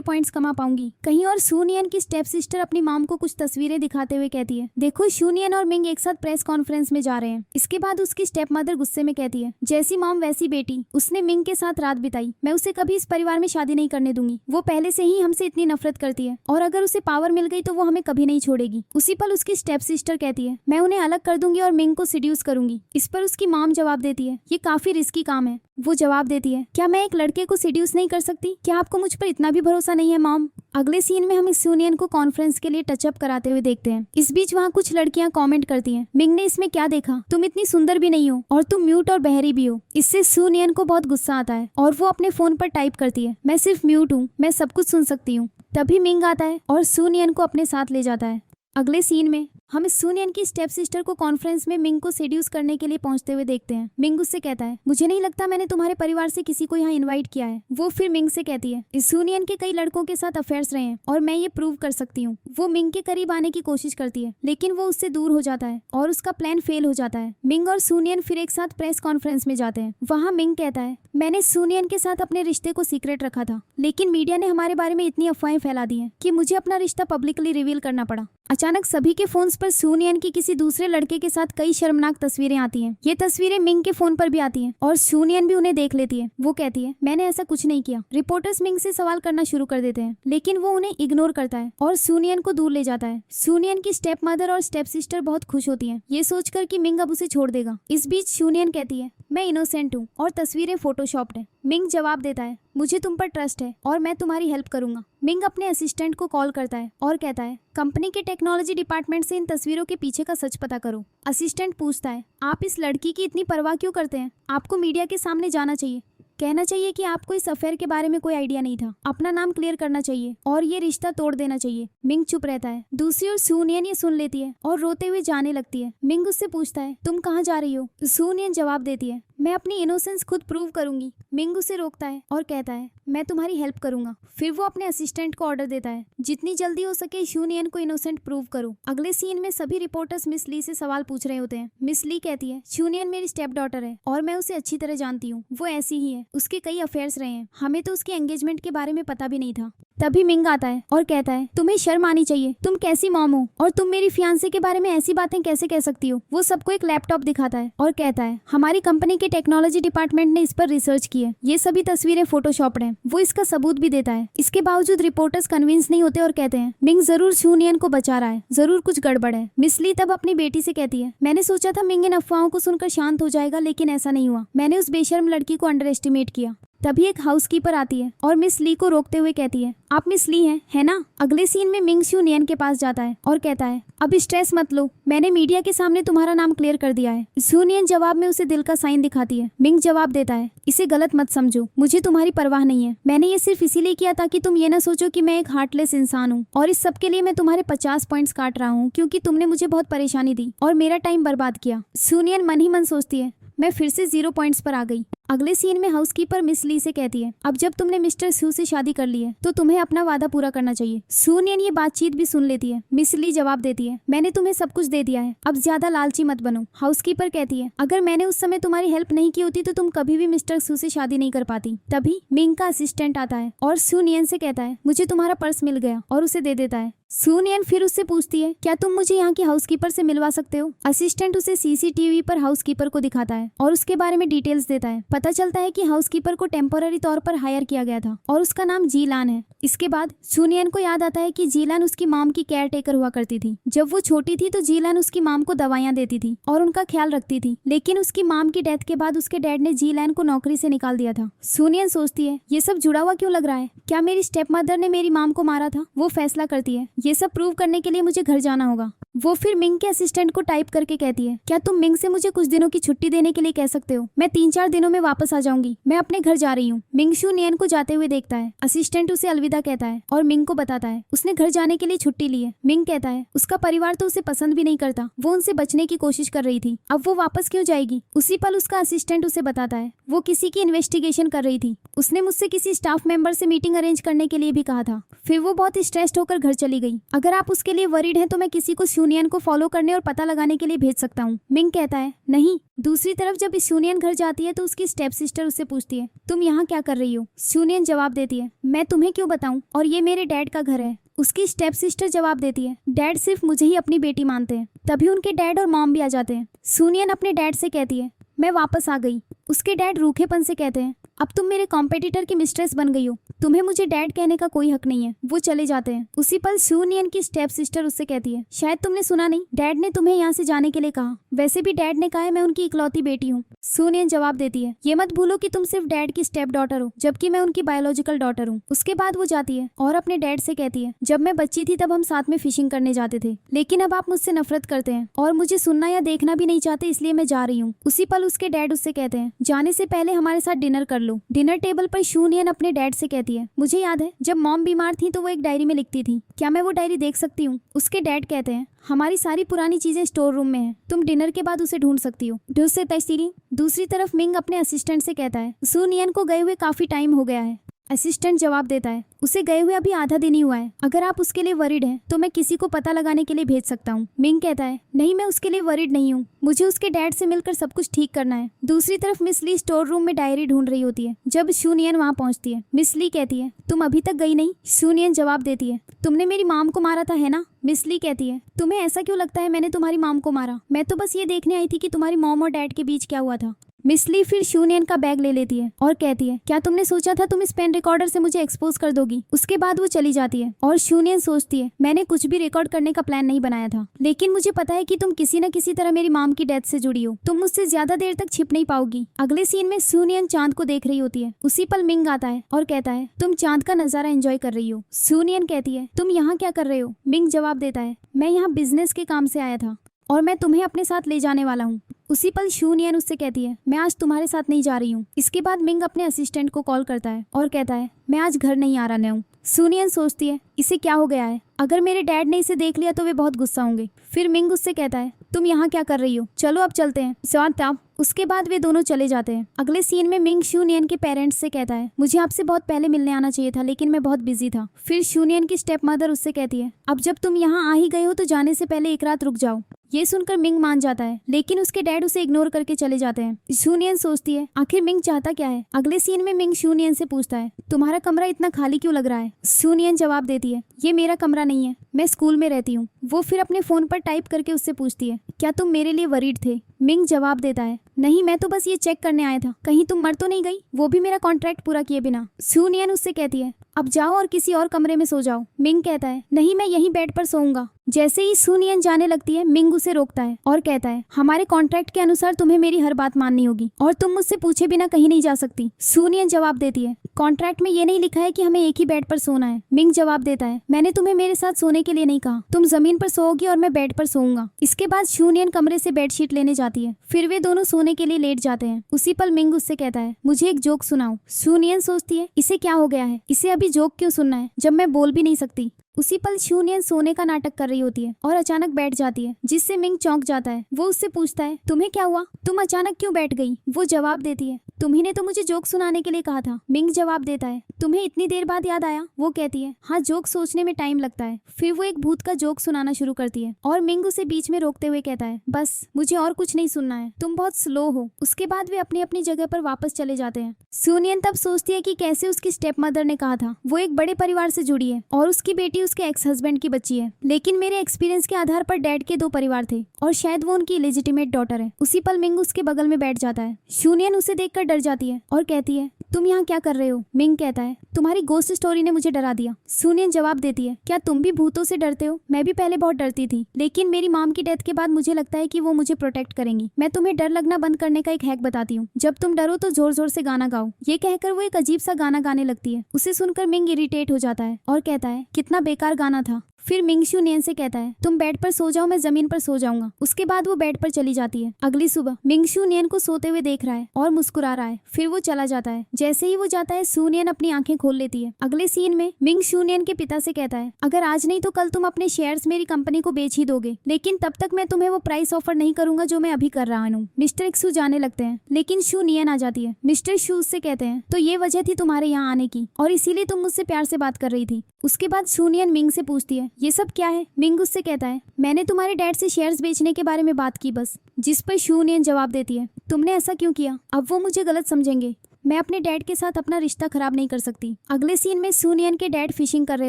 पॉइंट्स कमा पाऊंगी। कहीं और सूनियन की स्टेप सिस्टर अपनी मॉम को कुछ तस्वीरें दिखाते हुए कहती है, देखो सूनियन और मिंग एक साथ प्रेस कॉन्फ्रेंस में जा रहे हैं। इसके बाद उसकी स्टेप मदर गुस्से में कहती है, जैसी मॉम वैसी बेटी, उसने मिंग के साथ रात बिताई, मैं उसे कभी इस परिवार में शादी नहीं करने दूंगी। वो पहले से ही हमसे इतनी नफरत करती है और अगर उसे पावर मिल गई तो वो हमें कभी नहीं छोड़ेगी। उसी पल उसकी स्टेप सिस्टर कहती है, मैं उन्हें अलग कर दूंगी और मिंग को सिड्यूस करूंगी। इस पर उसकी मॉम जवाब देती है, ये काफी रिस्की काम है। वो जवाब देती है, क्या मैं एक लड़के को सिड्यूस नहीं कर सकती? क्या आपको मुझ पर इतना भी भरोसा नहीं है मॉम? अगले सीन में हम इस सूनियन को कॉन्फ्रेंस के लिए टचअप कराते हुए देखते हैं। इस बीच वहाँ कुछ लड़कियां कमेंट करती हैं, मिंग ने इसमें क्या देखा, तुम इतनी सुंदर भी नहीं हो और तुम म्यूट और बहरी भी हो। इससे सूनियन को बहुत गुस्सा आता है और वो अपने फोन पर टाइप करती है, मैं सिर्फ म्यूट हूँ, मैं सब कुछ सुन सकती हूँ। तभी मिंग आता है और सूनियन को अपने साथ ले जाता है। अगले सीन में हम इस सूनियन की स्टेप सिस्टर को कॉन्फ्रेंस में मिंग को सेड्यूस करने के लिए पहुंचते हुए देखते हैं। मिंग उससे कहता है, मुझे नहीं लगता मैंने तुम्हारे परिवार से किसी को यहाँ इनवाइट किया है। वो फिर मिंग से कहती है, इस सूनियन के कई लड़कों के साथ अफेयर्स रहे हैं और मैं ये प्रूव कर सकती हूँ। वो मिंग के करीब आने की कोशिश करती है लेकिन वो उससे दूर हो जाता है और उसका प्लान फेल हो जाता है। मिंग और सूनियन फिर एक साथ प्रेस कॉन्फ्रेंस में जाते हैं। वहाँ मिंग कहता है, मैंने सूनियन के साथ अपने रिश्ते को सीक्रेट रखा था लेकिन मीडिया ने हमारे बारे में इतनी अफवाहें फैला दी हैं कि मुझे अपना रिश्ता पब्लिकली रिवील करना पड़ा। अचानक सभी के फोन्स पर सूनियन की किसी दूसरे लड़के के साथ कई शर्मनाक तस्वीरें आती हैं। ये तस्वीरें मिंग के फोन पर भी आती हैं और सूनियन भी उन्हें देख लेती है। वो कहती है, मैंने ऐसा कुछ नहीं किया। रिपोर्टर्स मिंग से सवाल करना शुरू कर देते हैं लेकिन वो उन्हें इग्नोर करता है और सूनियन को दूर ले जाता है। सूनियन की स्टेप मदर और स्टेप सिस्टर बहुत खुश होती हैं, ये सोचकर कि मिंग अब उसे छोड़ देगा। इस बीच सूनियन कहती है, मैं इनोसेंट हूँ और तस्वीरें फोटोशॉप्ड हैं। मिंग जवाब देता है, मुझे तुम पर ट्रस्ट है और मैं तुम्हारी हेल्प करूंगा। मिंग अपने असिस्टेंट को कॉल करता है और कहता है, कंपनी के टेक्नोलॉजी डिपार्टमेंट से इन तस्वीरों के पीछे का सच पता करो। असिस्टेंट पूछता है, आप इस लड़की की इतनी परवाह क्यों करते हैं? आपको मीडिया के सामने जाना चाहिए, कहना चाहिए कि आपको इस अफेयर के बारे में कोई आइडिया नहीं था, अपना नाम क्लियर करना चाहिए और ये रिश्ता तोड़ देना चाहिए। मिंग चुप रहता है। दूसरी ओर सूनियन ये सुन लेती है और रोते हुए जाने लगती है। मिंग उससे पूछता है, तुम कहाँ जा रही हो? सूनियन जवाब देती है, मैं अपनी इनोसेंस खुद प्रूव करूंगी। मिंग उसे रोकता है और कहता है, मैं तुम्हारी हेल्प करूंगा। फिर वो अपने असिस्टेंट को ऑर्डर देता है, जितनी जल्दी हो सके सूनियन को इनोसेंट प्रूव करो। अगले सीन में सभी रिपोर्टर्स मिस ली से सवाल पूछ रहे होते हैं। मिस ली कहती है, सूनियन मेरी स्टेप डॉटर है और मैं उसे अच्छी तरह जानती हूँ। वो ऐसी ही है, उसके कई अफेयर्स रहे हैं, हमें तो उसके एंगेजमेंट के बारे में पता भी नहीं था। तभी मिंग आता है और कहता है, तुम्हें शर्म आनी चाहिए, तुम कैसी मॉम हो और तुम मेरी फियांसे के बारे में ऐसी बातें कैसे कह सकती हो? वो सबको एक लैपटॉप दिखाता है और कहता है, हमारी कंपनी के टेक्नोलॉजी डिपार्टमेंट ने इस पर रिसर्च की है, ये सभी तस्वीरें फोटोशॉप्ड हैं। वो इसका सबूत भी देता है। इसके बावजूद रिपोर्टर्स कन्विंस नहीं होते और कहते हैं, मिंग जरूर सूनियन को बचा रहा है, जरूर कुछ गड़बड़ है। मिस ली तब अपनी बेटी से कहती है, मैंने सोचा था मिंग इन अफवाहों को सुनकर शांत हो जाएगा लेकिन ऐसा नहीं हुआ, मैंने उस बेशर्म लड़की को अंडर एस्टिमेट किया। तभी एक हाउसकीपर आती है और मिस ली को रोकते हुए कहती है, आप मिस ली हैं, है ना? अगले सीन में मिंग सूनियन के पास जाता है और कहता है, अब स्ट्रेस मत लो, मैंने मीडिया के सामने तुम्हारा नाम क्लियर कर दिया है। सूनियन जवाब में उसे दिल का साइन दिखाती है। मिंग जवाब देता है, इसे गलत मत समझो, मुझे तुम्हारी परवाह नहीं है, मैंने ये सिर्फ इसीलिए किया ताकि तुम ये ना सोचो कि मैं एक हार्टलेस इंसान हूँ और इस सब के लिए मैं तुम्हारे 50 पॉइंट्स काट रहा हूँ क्योंकि तुमने मुझे बहुत परेशानी दी और मेरा टाइम बर्बाद किया। सूनियन मन ही मन सोचती है, मैं फिर से 0 पॉइंट्स पर आ गई। अगले सीन में हाउसकीपर मिस ली से कहती है, अब जब तुमने मिस्टर सू से शादी कर ली है तो तुम्हें अपना वादा पूरा करना चाहिए। सूनियन ये बातचीत भी सुन लेती है। मिस ली जवाब देती है, मैंने तुम्हें सब कुछ दे दिया है, अब ज्यादा लालची मत बनो। हाउसकीपर कहती है, अगर मैंने उस समय तुम्हारी हेल्प नहीं की होती तो तुम कभी भी मिस्टर सू से शादी नहीं कर पाती। तभी मिंग का असिस्टेंट आता है और सूनियन से कहता है, मुझे तुम्हारा पर्स मिल गया, और उसे दे देता है। सूनियन फिर उससे पूछती है, क्या तुम मुझे यहाँ की हाउसकीपर से मिलवा सकते हो? असिस्टेंट उसे सीसीटीवी पर हाउसकीपर को दिखाता है और उसके बारे में डिटेल्स देता है। पता चलता है कि हाउसकीपर को टेम्पोररी तौर पर हायर किया गया था और उसका नाम जीलान है। इसके बाद सूनियन को याद आता है कि जीलान उसकी मॉम की केयर टेकर हुआ करती थी। जब वो छोटी थी तो जीलान उसकी मॉम को दवाइयाँ देती थी और उनका ख्याल रखती थी, लेकिन उसकी मॉम की डेथ के बाद उसके डैड ने जीलान को नौकरी से निकाल दिया था। सूनियन सोचती है, ये सब जुड़ा हुआ क्यों लग रहा है? क्या मेरी स्टेप मदर ने मेरी मॉम को मारा था? वो फैसला करती है, ये सब प्रूव करने के लिए मुझे घर जाना होगा। वो फिर मिंग के असिस्टेंट को टाइप करके कहती है, क्या तुम मिंग से मुझे कुछ दिनों की छुट्टी देने के लिए कह सकते हो? मैं 3-4 दिनों में वापस आ जाऊंगी, मैं अपने घर जा रही हूँ। मिंग सूनियन को जाते हुए देखता है। असिस्टेंट उसे अलविदा कहता है और मिंग को बताता है उसने घर जाने के लिए छुट्टी ली है। मिंग कहता है उसका परिवार तो उसे पसंद भी नहीं करता, वो उनसे बचने की कोशिश कर रही थी, अब वो वापस क्यों जाएगी? उसी पल उसका असिस्टेंट उसे बताता है वो किसी की इन्वेस्टिगेशन कर रही थी, उसने मुझसे किसी स्टाफ मेंबर से मीटिंग अरेंज करने के लिए भी कहा था। फिर वो बहुत स्ट्रेस्ड होकर घर चली गई। अगर आप उसके लिए वरीड हैं तो मैं किसी को सूनियन को फॉलो करने और पता लगाने के लिए भेज सकता हूँ। मिंग कहता है, नहीं, दूसरी तरफ जब शूनियन घर जाती है तो उसकी स्टेप सिस्टर उससे पूछती है, तुम यहाँ क्या कर रही हो? शूनियन जवाब देती है, मैं तुम्हें क्यों बताऊं, और ये मेरे डैड का घर है। उसकी स्टेप सिस्टर जवाब देती है, डैड सिर्फ मुझे ही अपनी बेटी मानते हैं। तभी उनके डैड और मॉम भी आ जाते हैं। शूनियन अपने डैड से कहती है, मैं वापस आ गई। उसके डैड रूखेपन से कहते हैं, अब तुम मेरे कॉम्पिटिटर की मिस्ट्रेस बन गई हो, तुम्हें मुझे डैड कहने का कोई हक नहीं है। वो चले जाते हैं। उसी पल शूनियन की स्टेप सिस्टर उससे कहती है, शायद तुमने सुना नहीं, डैड ने तुम्हें यहाँ से जाने के लिए कहा। वैसे भी डैड ने कहा है मैं उनकी इकलौती बेटी हूँ। शूनियन जवाब देती है, ये मत भूलो कि तुम सिर्फ डैड की स्टेप डॉटर हो, जबकि मैं उनकी बायोलॉजिकल डॉटर हूँ। उसके बाद वो जाती है और अपने डैड से कहती है, जब मैं बच्ची थी तब हम साथ में फिशिंग करने जाते थे, लेकिन अब आप मुझसे नफरत करते हैं और मुझे सुनना या देखना भी नहीं चाहते, इसलिए मैं जा रही हूँ। उसी पल उसके डैड उससे कहते हैं, जाने से पहले हमारे साथ डिनर कर लो। डिनर टेबल पर शूनियन अपने डैड से कहती है, मुझे याद है जब मॉम बीमार थी तो वो एक डायरी में लिखती थी, क्या मैं वो डायरी देख सकती हूँ? उसके डैड कहते हैं, हमारी सारी पुरानी चीजें स्टोर रूम में हैं, तुम डिनर के बाद उसे ढूंढ सकती हो। ढूंढ तैसीरी। दूसरी तरफ मिंग अपने असिस्टेंट से कहता है, शूनियन को गए हुए काफी टाइम हो गया है। असिस्टेंट जवाब देता है, उसे गए हुए अभी आधा दिन ही हुआ है, अगर आप उसके लिए वरिड हैं तो मैं किसी को पता लगाने के लिए भेज सकता हूँ। मिंग कहता है, नहीं मैं उसके लिए वरिड नहीं हूँ, मुझे उसके डैड से मिलकर सब कुछ ठीक करना है। दूसरी तरफ मिस ली स्टोर रूम में डायरी ढूंढ रही होती है जब शूनियन वहाँ पहुँचती है। मिस ली कहती है, तुम अभी तक गई नहीं? शूनियन जवाब देती है, तुमने मेरी माम को मारा था है ना? मिस ली कहती है, तुम्हें ऐसा क्यों लगता है मैंने तुम्हारी माम को मारा? मैं तो बस ये देखने आई थी कि तुम्हारी मॉम और डैड के बीच क्या हुआ था। मिस ली फिर शूनियन का बैग ले लेती है और कहती है, क्या तुमने सोचा था तुम इस पेन रिकॉर्डर से मुझे एक्सपोज कर दोगी? उसके बाद वो चली जाती है और शूनियन सोचती है, मैंने कुछ भी रिकॉर्ड करने का प्लान नहीं बनाया था, लेकिन मुझे पता है कि तुम किसी न किसी तरह मेरी माम की डेथ से जुड़ी हो, तुम मुझसे ज्यादा देर तक छिप नहीं पाओगी। अगले सीन में शूनियन चांद को देख रही होती है। उसी पल मिंग आता है और कहता है, तुम चांद का नजारा एंजॉय कर रही हो। शूनियन कहती है, तुम यहाँ क्या कर रहे हो? मिंग जवाब देता है, मैं यहाँ बिजनेस के काम से आया था और मैं तुम्हें अपने साथ ले जाने वाला हूँ। उसी पल शूनियन उससे कहती है, मैं आज तुम्हारे साथ नहीं जा रही हूँ। इसके बाद मिंग अपने असिस्टेंट को कॉल करता है और कहता है, मैं आज घर नहीं आ रहा हूँ। शूनियन सोचती है, इसे क्या हो गया है? अगर मेरे डैड ने इसे देख लिया तो वे बहुत गुस्सा होंगे। फिर मिंग उससे कहता है, तुम यहाँ क्या कर रही हो? चलो अब चलते हैं। स्वाद। उसके बाद वे दोनों चले जाते हैं। अगले सीन में मिंग शूनियन के पेरेंट्स से कहता है, मुझे आपसे बहुत पहले मिलने आना चाहिए था, लेकिन मैं बहुत बिजी था। फिर शूनियन की स्टेप मदर उससे कहती है, अब जब तुम यहाँ आ ही गए हो तो जाने से पहले एक रात रुक जाओ। ये सुनकर मिंग मान जाता है, लेकिन उसके डैड उसे इग्नोर करके चले जाते हैं। शूनियन सोचती है, आखिर मिंग चाहता क्या है? अगले सीन में मिंग शूनियन से पूछता है, तुम्हारा कमरा इतना खाली क्यों लग रहा है? शूनियन जवाब देती है, ये मेरा कमरा नहीं है, मैं स्कूल में रहती हूँ। वो फिर अपने फोन पर टाइप करके उससे पूछती है, क्या तुम मेरे लिए वरीड थे? मिंग जवाब देता है, नहीं मैं तो बस ये चेक करने आया था, कहीं तुम मर तो नहीं गई, वो भी मेरा कॉन्ट्रैक्ट पूरा किए बिना। शूनियन उससे कहती है, अब जाओ और किसी और कमरे में सो जाओ। मिंग कहता है, नहीं मैं यहीं बेड पर सोऊंगा। जैसे ही शूनियन जाने लगती है, मिंग उसे रोकता है और कहता है, हमारे कॉन्ट्रैक्ट के अनुसार तुम्हें मेरी हर बात माननी होगी और तुम मुझसे पूछे बिना कहीं नहीं जा सकती। शूनियन जवाब देती है, कॉन्ट्रैक्ट में ये नहीं लिखा है कि हमें एक ही बेड पर सोना है। मिंग जवाब देता है, मैंने तुम्हें मेरे साथ सोने के लिए नहीं कहा, तुम जमीन पर सोओगी और मैं बेड पर सोऊंगा। इसके बाद शूनियन कमरे से बेडशीट लेने जाती है। फिर वे दोनों सोने के लिए लेट जाते हैं। उसी पल मिंग उससे कहता है, मुझे एक जोक सुनाओ। शूनियन सोचती है, इसे क्या हो गया है, इसे अभी जोक क्यों सुनना है जब मैं बोल भी नहीं सकती। उसी पल शूनियन सोने का नाटक कर रही होती है और अचानक बैठ जाती है, जिससे मिंग चौंक जाता है। वो उससे पूछता है, तुम्हें क्या हुआ, तुम अचानक क्यों बैठ गई? वो जवाब देती है, तुम्ही ने तो मुझे जोक सुनाने के लिए कहा था। मिंग जवाब देता है, तुम्हें इतनी देर बाद याद आया? वो कहती है, हाँ जोक सोचने में टाइम लगता है। फिर वो एक भूत का जोक सुनाना शुरू करती है और मिंग उसे बीच में रोकते हुए कहता है, बस मुझे और कुछ नहीं सुनना है, तुम बहुत स्लो हो। उसके बाद वे अपनी अपनी जगह पर वापस चले जाते हैं। शूनियन तब सोचती है कि कैसे उसकी स्टेप मदर ने कहा था वो एक बड़े परिवार से जुड़ी है और उसकी बेटी उसके एक्स हस्बैंड की बच्ची है, लेकिन मेरे एक्सपीरियंस के आधार पर डैड के 2 परिवार थे और शायद वो उनकी इलेजिटिमेट डॉटर है। उसी पल मिंग उसके बगल में बैठ जाता है। शूनियन उसे देखकर डर जाती है और कहती है, तुम यहाँ क्या कर रहे हो? मिंग कहता है, तुम्हारी गोस्ट स्टोरी ने मुझे डरा दिया। शूनियन जवाब देती है, क्या तुम भी भूतों से डरते हो? मैं भी पहले बहुत डरती थी, लेकिन मेरी मॉम की डेथ के बाद मुझे लगता है कि वो मुझे प्रोटेक्ट करेंगी। मैं तुम्हें डर लगना बंद करने का एक हैक बताती हूँ, जब तुम डरो तो जोर जोर से गाना गाओ। ये कहकर वो एक अजीब सा गाना गाने लगती है। उसे सुनकर मिंग इरिटेट हो जाता है और कहता है, कितना बेकार गाना था। फिर मिंग शूनियन से कहता है, तुम बेड पर सो जाओ, मैं जमीन पर सो जाऊंगा। उसके बाद वो बेड पर चली जाती है। अगली सुबह मिंग शूनियन को सोते हुए देख रहा है और मुस्कुरा रहा है। फिर वो चला जाता है। जैसे ही वो जाता है, शूनियन अपनी आंखें खोल लेती है। अगले सीन में मिंग शूनियन के पिता से कहता है, अगर आज नहीं तो कल तुम अपने शेयर्स मेरी कंपनी को बेच ही दोगे, लेकिन तब तक मैं तुम्हें वो प्राइस ऑफर नहीं करूंगा जो मैं अभी कर रहा हूँ। मिस्टर एक्सू जाने लगते हैं, लेकिन शूनियन आ जाती है। मिस्टर शू से कहते हैं, तो ये वजह थी तुम्हारे यहाँ आने की और इसीलिए तुम मुझसे प्यार से बात कर रही थी। उसके बाद शूनियन मिंग से पूछती है, है, ये सब क्या है? मिंग उससे कहता है, मैंने तुम्हारे डैड से शेयर्स बेचने के बारे में बात की बस। जिस पर शूनियन जवाब देती है, तुमने ऐसा क्यों किया? अब वो मुझे गलत समझेंगे। मैं अपने डैड के साथ अपना रिश्ता खराब नहीं कर सकती। अगले सीन में सूनियन के डैड फिशिंग कर रहे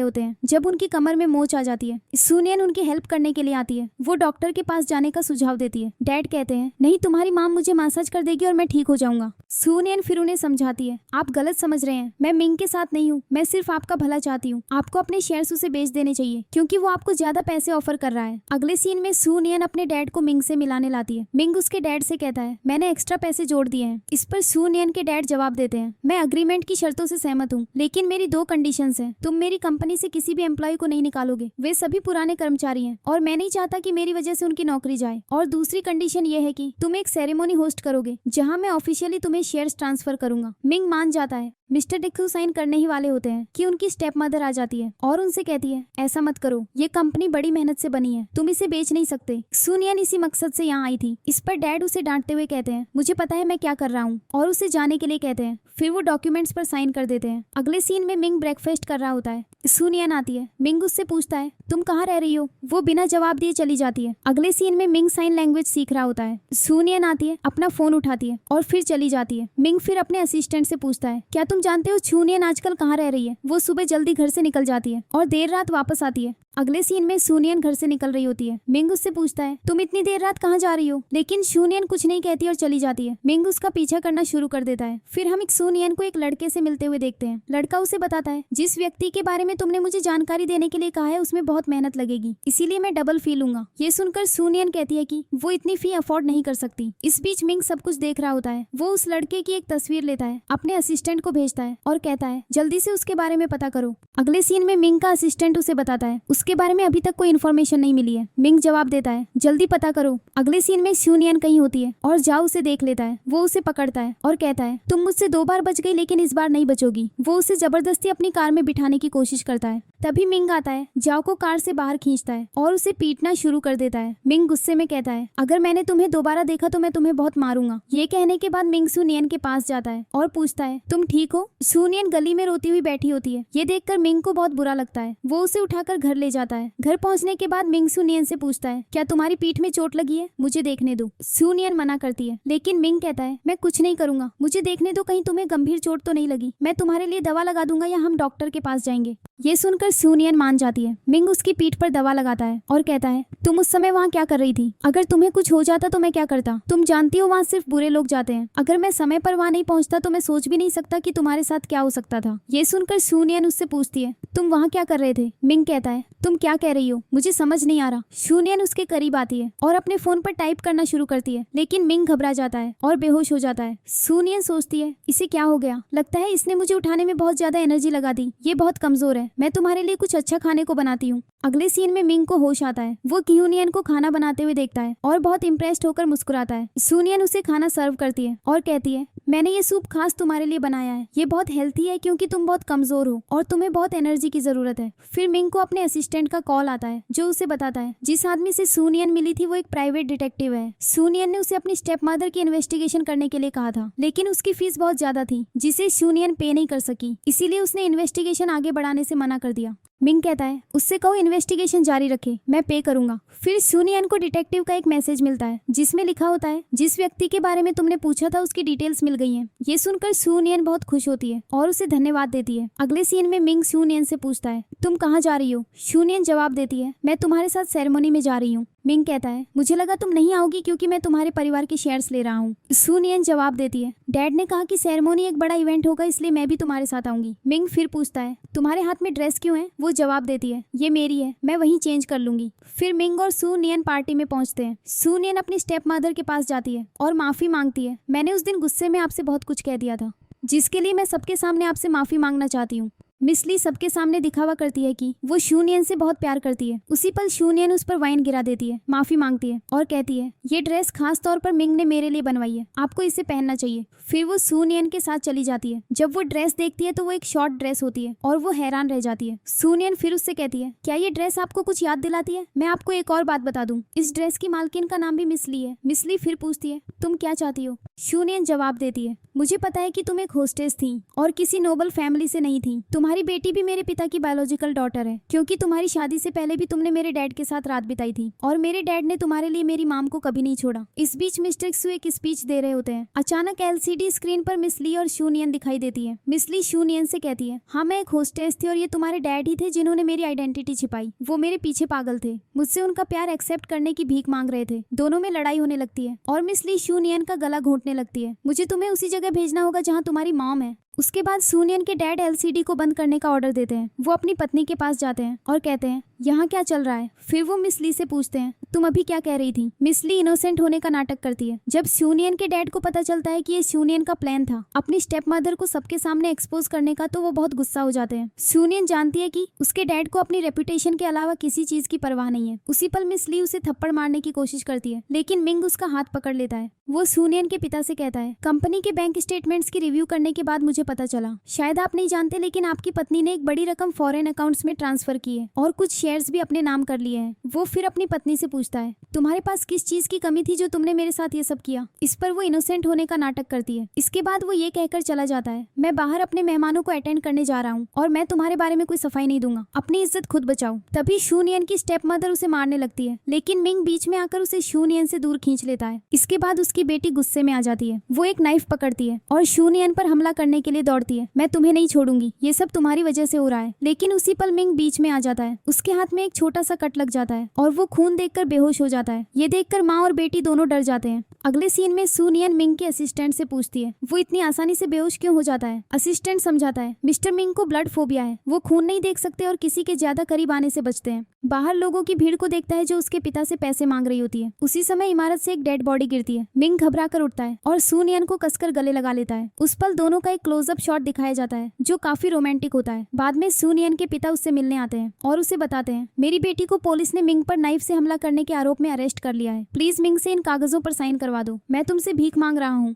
होते हैं जब उनकी कमर में मोच आ जाती है। सूनियन उनकी हेल्प करने के लिए आती है। वो डॉक्टर के पास जाने का सुझाव देती है। डैड कहते हैं, नहीं, तुम्हारी माम मुझे मसाज कर देगी और मैं ठीक हो जाऊंगा। सूनियन फिर उन्हें समझाती है, आप गलत समझ रहे हैं, मैं मिंग के साथ नहीं हूँ, मैं सिर्फ आपका भला चाहती हूँ। आपको अपने शेयर्स उसे बेच देने चाहिए क्योंकि वो आपको ज्यादा पैसे ऑफर कर रहा है। अगले सीन में सूनियन अपने डैड को मिंग से मिलाने लाती है। मिंग उसके डैड से कहता है, मैंने एक्स्ट्रा पैसे जोड़ दिए हैं। इस पर सूनियन के डैड जवाब देते हैं, मैं अग्रीमेंट की शर्तों से सहमत हूँ, लेकिन मेरी 2 कंडीशंस हैं। तुम मेरी कंपनी से किसी भी एम्प्लॉय को नहीं निकालोगे, वे सभी पुराने कर्मचारी हैं और मैं नहीं चाहता कि मेरी वजह से उनकी नौकरी जाए। और दूसरी कंडीशन ये है कि तुम एक सेरेमोनी होस्ट करोगे जहाँ मैं ऑफिशियली तुम्हें शेयर्स ट्रांसफर करूंगा। मिंग मान जाता है। मिस्टर डिक्सू साइन करने ही वाले होते हैं कि उनकी स्टेप मदर आ जाती है और उनसे कहती है, ऐसा मत करो, ये कंपनी बड़ी मेहनत से बनी है, तुम इसे बेच नहीं सकते। सूनियन इसी मकसद से यहाँ आई थी। इस पर डैड उसे डांटते हुए कहते हैं, मुझे पता है मैं क्या कर रहा हूँ, और उसे जाने के लिए कहते हैं। फिर वो डॉक्यूमेंट्स पर साइन कर देते हैं। अगले सीन में मिंग ब्रेकफास्ट कर रहा होता है। सूनियन आती है। मिंग उससे पूछता है, तुम कहाँ रह रही हो? वो बिना जवाब दिए चली जाती है। अगले सीन में मिंग साइन लैंग्वेज सीख रहा होता है। सूनियन आती है, अपना फोन उठाती है और फिर चली जाती है। मिंग फिर अपने असिस्टेंट से पूछता है, क्या तुम जानते हो सूनियन आजकल कहाँ रह रही है? वो सुबह जल्दी घर से निकल जाती है और देर रात वापस आती है। अगले सीन में सूनियन घर से निकल रही होती है। मिंग उससे पूछता है, तुम इतनी देर रात कहाँ जा रही हो? लेकिन सूनियन कुछ नहीं कहती और चली जाती है। मिंग उसका पीछा करना शुरू कर देता है। फिर हम एक सूनियन को एक लड़के से मिलते हुए देखते हैं। लड़का उसे बताता है, जिस व्यक्ति के बारे में तुमने मुझे जानकारी देने के लिए कहा है उसमें बहुत मेहनत लगेगी, इसीलिए मैं डबल फी लूंगा। ये सुनकर सूनियन कहती है कि वो इतनी फी अफोर्ड नहीं कर सकती। इस बीच मिंग सब कुछ देख रहा होता है। वो उस लड़के की एक तस्वीर लेता है, अपने असिस्टेंट को भेजता है और कहता है, जल्दी से उसके बारे में पता करो। अगले सीन में मिंग का असिस्टेंट उसे बताता है, उसके बारे में अभी तक कोई इन्फॉर्मेशन नहीं मिली है। मिंग जवाब देता है, जल्दी पता करो। अगले सीन में सूनियन कहीं होती है और जाओ उसे देख लेता है। वो उसे पकड़ता है और कहता है, तुम मुझसे 2 बार बच गई लेकिन इस बार नहीं बचोगी। वो उसे जबरदस्ती अपनी कार में बिठाने की कोशिश करता है। तभी मिंग आता है, जाओ को कार से बाहर खींचता है और उसे पीटना शुरू कर देता है। मिंग गुस्से में कहता है, अगर मैंने तुम्हें दोबारा देखा तो मैं तुम्हें बहुत मारूंगा। ये कहने के बाद मिंग सूनियन के पास जाता है और पूछता है, तुम ठीक हो? सूनियन गली में रोती हुई बैठी होती है। ये देखकर मिंग को बहुत बुरा लगता है। वो उसे उठाकर घर ले जाता है। घर पहुंचने के बाद मिंग सूनियन से पूछता है, क्या तुम्हारी पीठ में चोट लगी है? मुझे देखने दो। सूनियन मना करती है, लेकिन मिंग कहता है, मैं कुछ नहीं करूंगा, मुझे देखने दो, कहीं तुम्हें गंभीर चोट तो नहीं लगी। मैं तुम्हारे लिए दवा लगा दूंगा या हम डॉक्टर के पास जाएंगे। ये सुनकर सूनियन मान जाती है। मिंग उसकी पीठ पर दवा लगाता है और कहता है, तुम उस समय वहाँ क्या कर रही थी? अगर तुम्हें कुछ हो जाता तो मैं क्या करता? तुम जानती हो वहाँ सिर्फ बुरे लोग जाते हैं। अगर मैं समय पर वहाँ नहीं पहुँचता तो मैं सोच भी नहीं सकता कि तुम्हारे साथ क्या हो सकता था। ये सुनकर सूनियन उससे पूछती है, तुम वहाँ क्या कर रहे थे? मिंग कहता है, तुम क्या कह रही हो? मुझे समझ नहीं आ रहा। सूनियन उसके करीब आती है और अपने फोन पर टाइप करना शुरू करती है, लेकिन मिंग घबरा जाता है और बेहोश हो जाता है। सूनियन सोचती है, इसे क्या हो गया? लगता है इसने मुझे उठाने में बहुत ज्यादा एनर्जी लगा दी। ये बहुत कमजोर है। मैं तुम्हारे लिए कुछ अच्छा खाने को बनाती हूँ। अगले सीन में मिंग को होश आता है। वो सूनियन को खाना बनाते हुए देखता है और बहुत इम्प्रेस्ड होकर मुस्कुराता है। सूनियन उसे खाना सर्व करती है और कहती है, मैंने ये सूप खास तुम्हारे लिए बनाया है। ये बहुत हेल्थी है क्योंकि तुम बहुत कमजोर हो और तुम्हें बहुत एनर्जी की जरूरत है। फिर मिंग को अपने असिस्टेंट का कॉल आता है जो उसे बताता है, जिस आदमी से सूनियन मिली थी वो एक प्राइवेट डिटेक्टिव है। सूनियन ने उसे अपनी स्टेप मदर की इन्वेस्टिगेशन करने के लिए कहा था, लेकिन उसकी फीस बहुत ज्यादा थी जिसे सूनियन पे नहीं कर सकी, इसीलिए उसने इन्वेस्टिगेशन आगे बढ़ाने से मना कर दिया। मिंग कहता है, उससे कहो इन्वेस्टिगेशन जारी रखे, मैं पे करूंगा। फिर सूनियन को डिटेक्टिव का एक मैसेज मिलता है जिसमें लिखा होता है, जिस व्यक्ति के बारे में तुमने पूछा था उसकी डिटेल्स मिल गई हैं। ये सुनकर सूनियन बहुत खुश होती है और उसे धन्यवाद देती है। अगले सीन में मिंग सूनियन से पूछता है, तुम कहाँ जा रही हो? सूनियन जवाब देती है, मैं तुम्हारे साथ सेरेमनी में जा रही हूँ। मिंग कहता है, मुझे लगा तुम नहीं आओगी क्योंकि मैं तुम्हारे परिवार के शेयर्स ले रहा हूँ। सूनियन जवाब देती है, डैड ने कहा कि सेरेमनी एक बड़ा इवेंट होगा इसलिए मैं भी तुम्हारे साथ आऊंगी। मिंग फिर पूछता है, तुम्हारे हाथ में ड्रेस क्यों है? वो जवाब देती है, ये मेरी है, मैं वहीं चेंज कर लूंगी। फिर मिंग और सूनियन पार्टी में पहुंचते हैं। सूनियन अपनी स्टेप मदर के पास जाती है और माफी मांगती है, मैंने उस दिन गुस्से में आपसे बहुत कुछ कह दिया था जिसके लिए मैं सबके सामने आपसे माफी मांगना चाहती हूँ। मिस ली सबके सामने दिखावा करती है कि वो सूनियन से बहुत प्यार करती है। उसी पल सूनियन उस पर वाइन गिरा देती है, माफी मांगती है और कहती है, ये ड्रेस खास तौर पर मिंग ने मेरे लिए बनवाई है, आपको इसे पहनना चाहिए। फिर वो सूनियन के साथ चली जाती है। जब वो ड्रेस देखती है तो वो एक शॉर्ट ड्रेस होती है और वो हैरान रह जाती है। सूनियन फिर उससे कहती है, क्या ये ड्रेस आपको कुछ याद दिलाती है? मैं आपको एक और बात बता दूं, इस ड्रेस की मालकिन का नाम भी मिस ली है। मिस ली फिर पूछती है, तुम क्या चाहती हो? सूनियन जवाब देती है, मुझे पता है कि तुम एक होस्टेस थी और किसी नोबल फैमिली से नहीं थी। तुम्हारे तुम्हारी बेटी भी मेरे पिता की बायोलॉजिकल डॉटर है, क्योंकि तुम्हारी शादी से पहले भी तुमने मेरे डैड के साथ रात बिताई थी और मेरे डैड ने तुम्हारे लिए मेरी माम को कभी नहीं छोड़ा। इस बीच मिस्टर सू एक स्पीच दे रहे होते हैं। अचानक एलसीडी स्क्रीन पर मिस ली और शूनियन दिखाई देती है। मिस ली शूनियन से कहती है, हाँ मैं एक होस्टेस थी और ये तुम्हारे डैड ही थे जिन्होंने मेरी आइडेंटिटी छिपाई। वो मेरे पीछे पागल थे, मुझसे उनका प्यार एक्सेप्ट करने की भीख मांग रहे थे। दोनों में लड़ाई होने लगती है और मिस ली शूनियन का गला घोंटने लगती है। मुझे तुम्हें उसी जगह भेजना होगा जहाँ तुम्हारी मॉम है। उसके बाद शूनियन के डैड एलसीडी को बंद करने का ऑर्डर देते हैं। वो अपनी पत्नी के पास जाते हैं और कहते हैं, यहाँ क्या चल रहा है। फिर वो मिस ली से पूछते हैं, तुम अभी क्या कह रही थी। मिस ली इनोसेंट होने का नाटक करती है। जब शूनियन के डैड को पता चलता है कि ये शूनियन का प्लान था अपनी स्टेप मदर को सबके सामने एक्सपोज करने का, तो वो बहुत गुस्सा हो जाते हैं। शूनियन जानती है कि उसके डैड को अपनी रेपुटेशन के अलावा किसी चीज की परवाह नहीं है। उसी पल मिस ली उसे थप्पड़ मारने की कोशिश करती है, लेकिन मिंग उसका हाथ पकड़ लेता है। वो शूनियन के पिता से कहता है, कंपनी के बैंक स्टेटमेंट्स की रिव्यू करने के बाद मुझे पता चला, शायद आप नहीं जानते लेकिन आपकी पत्नी ने एक बड़ी रकम फॉरेन अकाउंट्स में ट्रांसफर की है और कुछ शेयर्स भी अपने नाम कर लिए हैं। वो फिर अपनी पत्नी से पूछता है, तुम्हारे पास किस चीज की कमी थी जो तुमने मेरे साथ ये सब किया। इस पर वो इनोसेंट होने का नाटक करती है। इसके बाद वो ये कहकर चला जाता है, मैं बाहर अपने मेहमानों को अटेंड करने जा रहा हूँ और मैं तुम्हारे बारे में कोई सफाई नहीं दूंगा, अपनी इज्जत खुद बचाओ। तभी शूनियन की स्टेप मदर उसे मारने लगती है, लेकिन मिंग बीच में आकर उसे शूनियन से दूर खींच लेता है। इसके बाद उसकी बेटी गुस्से में आ जाती है। वो एक नाइफ पकड़ती है और शूनियन पर हमला करने के लिए दौड़ती है। मैं तुम्हें नहीं छोड़ूंगी, ये सब तुम्हारी वजह से हो रहा है। लेकिन उसी पल मिंग बीच में आ जाता है। उसके हाथ में एक छोटा सा कट लग जाता है और वो खून देखकर बेहोश हो जाता है। ये देखकर माँ और बेटी दोनों डर जाते हैं। अगले सीन में शूनियन मिंग के असिस्टेंट से पूछती है, वो इतनी आसानी से बेहोश क्यों हो जाता है। असिस्टेंट समझाता है, मिस्टर मिंग को ब्लड फोबिया है, वो खून नहीं देख सकते और किसी के ज्यादा करीब आने से बचते हैं। बाहर लोगों की भीड़ को देखता है जो उसके पिता से पैसे मांग रही होती है। उसी समय इमारत से एक डेड बॉडी गिरती है। मिंग घबरा कर उठता है और शूनियन को कसकर गले लगा लेता है। उस पल दोनों का एक क्लोजअप शॉट दिखाया जाता है जो काफी रोमांटिक होता है। बाद में शूनियन के पिता उससे मिलने आते हैं और उसे बताते हैं, मेरी बेटी को पुलिस ने मिंग पर नाइफ से हमला करने के आरोप में अरेस्ट कर लिया है, प्लीज मिंग से इन कागजों पर साइन करवा दो, मैं तुमसे भीख मांग रहा हूँ।